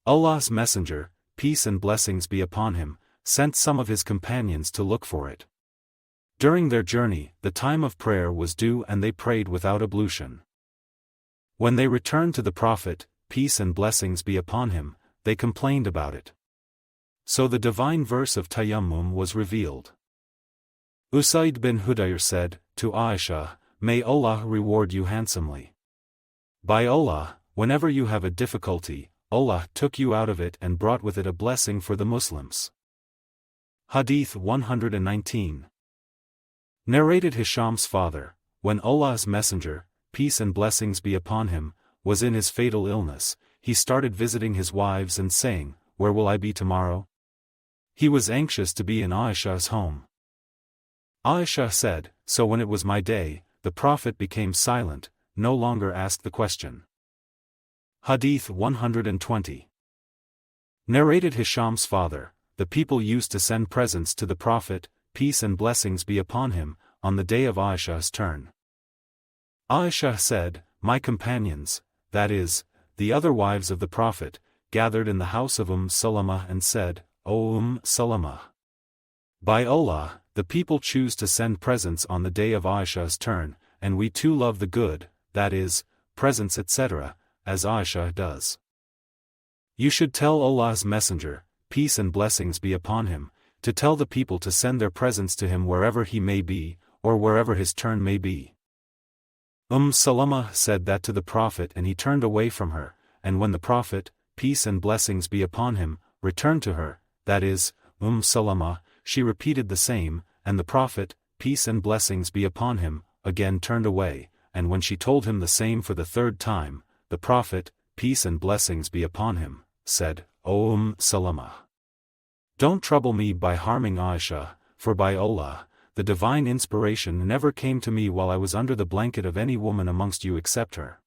Allah's Messenger, peace and blessings be upon him, sent some of his companions to look for it. During their journey, the time of prayer was due and they prayed without ablution. When they returned to the Prophet, peace and blessings be upon him, they complained about it. So the divine verse of Tayammum was revealed. Usaid bin Hudayr said, to Aisha, "May Allah reward you handsomely. By Allah, whenever you have a difficulty, Allah took you out of it and brought with it a blessing for the Muslims." Hadith 119. Narrated Hisham's father, when Allah's Messenger, peace and blessings be upon him, was in his fatal illness, he started visiting his wives and saying, "Where will I be tomorrow?" He was anxious to be in Aisha's home. Aisha said, "So when it was my day, the Prophet became silent, no longer asked the question." Hadith 120. Narrated Hisham's father, the people used to send presents to the Prophet, peace and blessings be upon him, on the day of Aisha's turn. Aisha said, "My companions, that is, the other wives of the Prophet, gathered in the house of Salama and said, 'O Salama, by Allah, the people choose to send presents on the day of Aisha's turn, and we too love the good, that is, presents etc., as Aisha does. You should tell Allah's Messenger, peace and blessings be upon him, to tell the people to send their presents to him wherever he may be, or wherever his turn may be." Salama said that to the Prophet and he turned away from her, and when the Prophet, peace and blessings be upon him, returned to her, that is, Salama. She repeated the same, and the Prophet, peace and blessings be upon him, again turned away, and when she told him the same for the third time, the Prophet, peace and blessings be upon him, said, O Salama, don't trouble me by harming Aisha, for by Allah, the divine inspiration never came to me while I was under the blanket of any woman amongst you except her.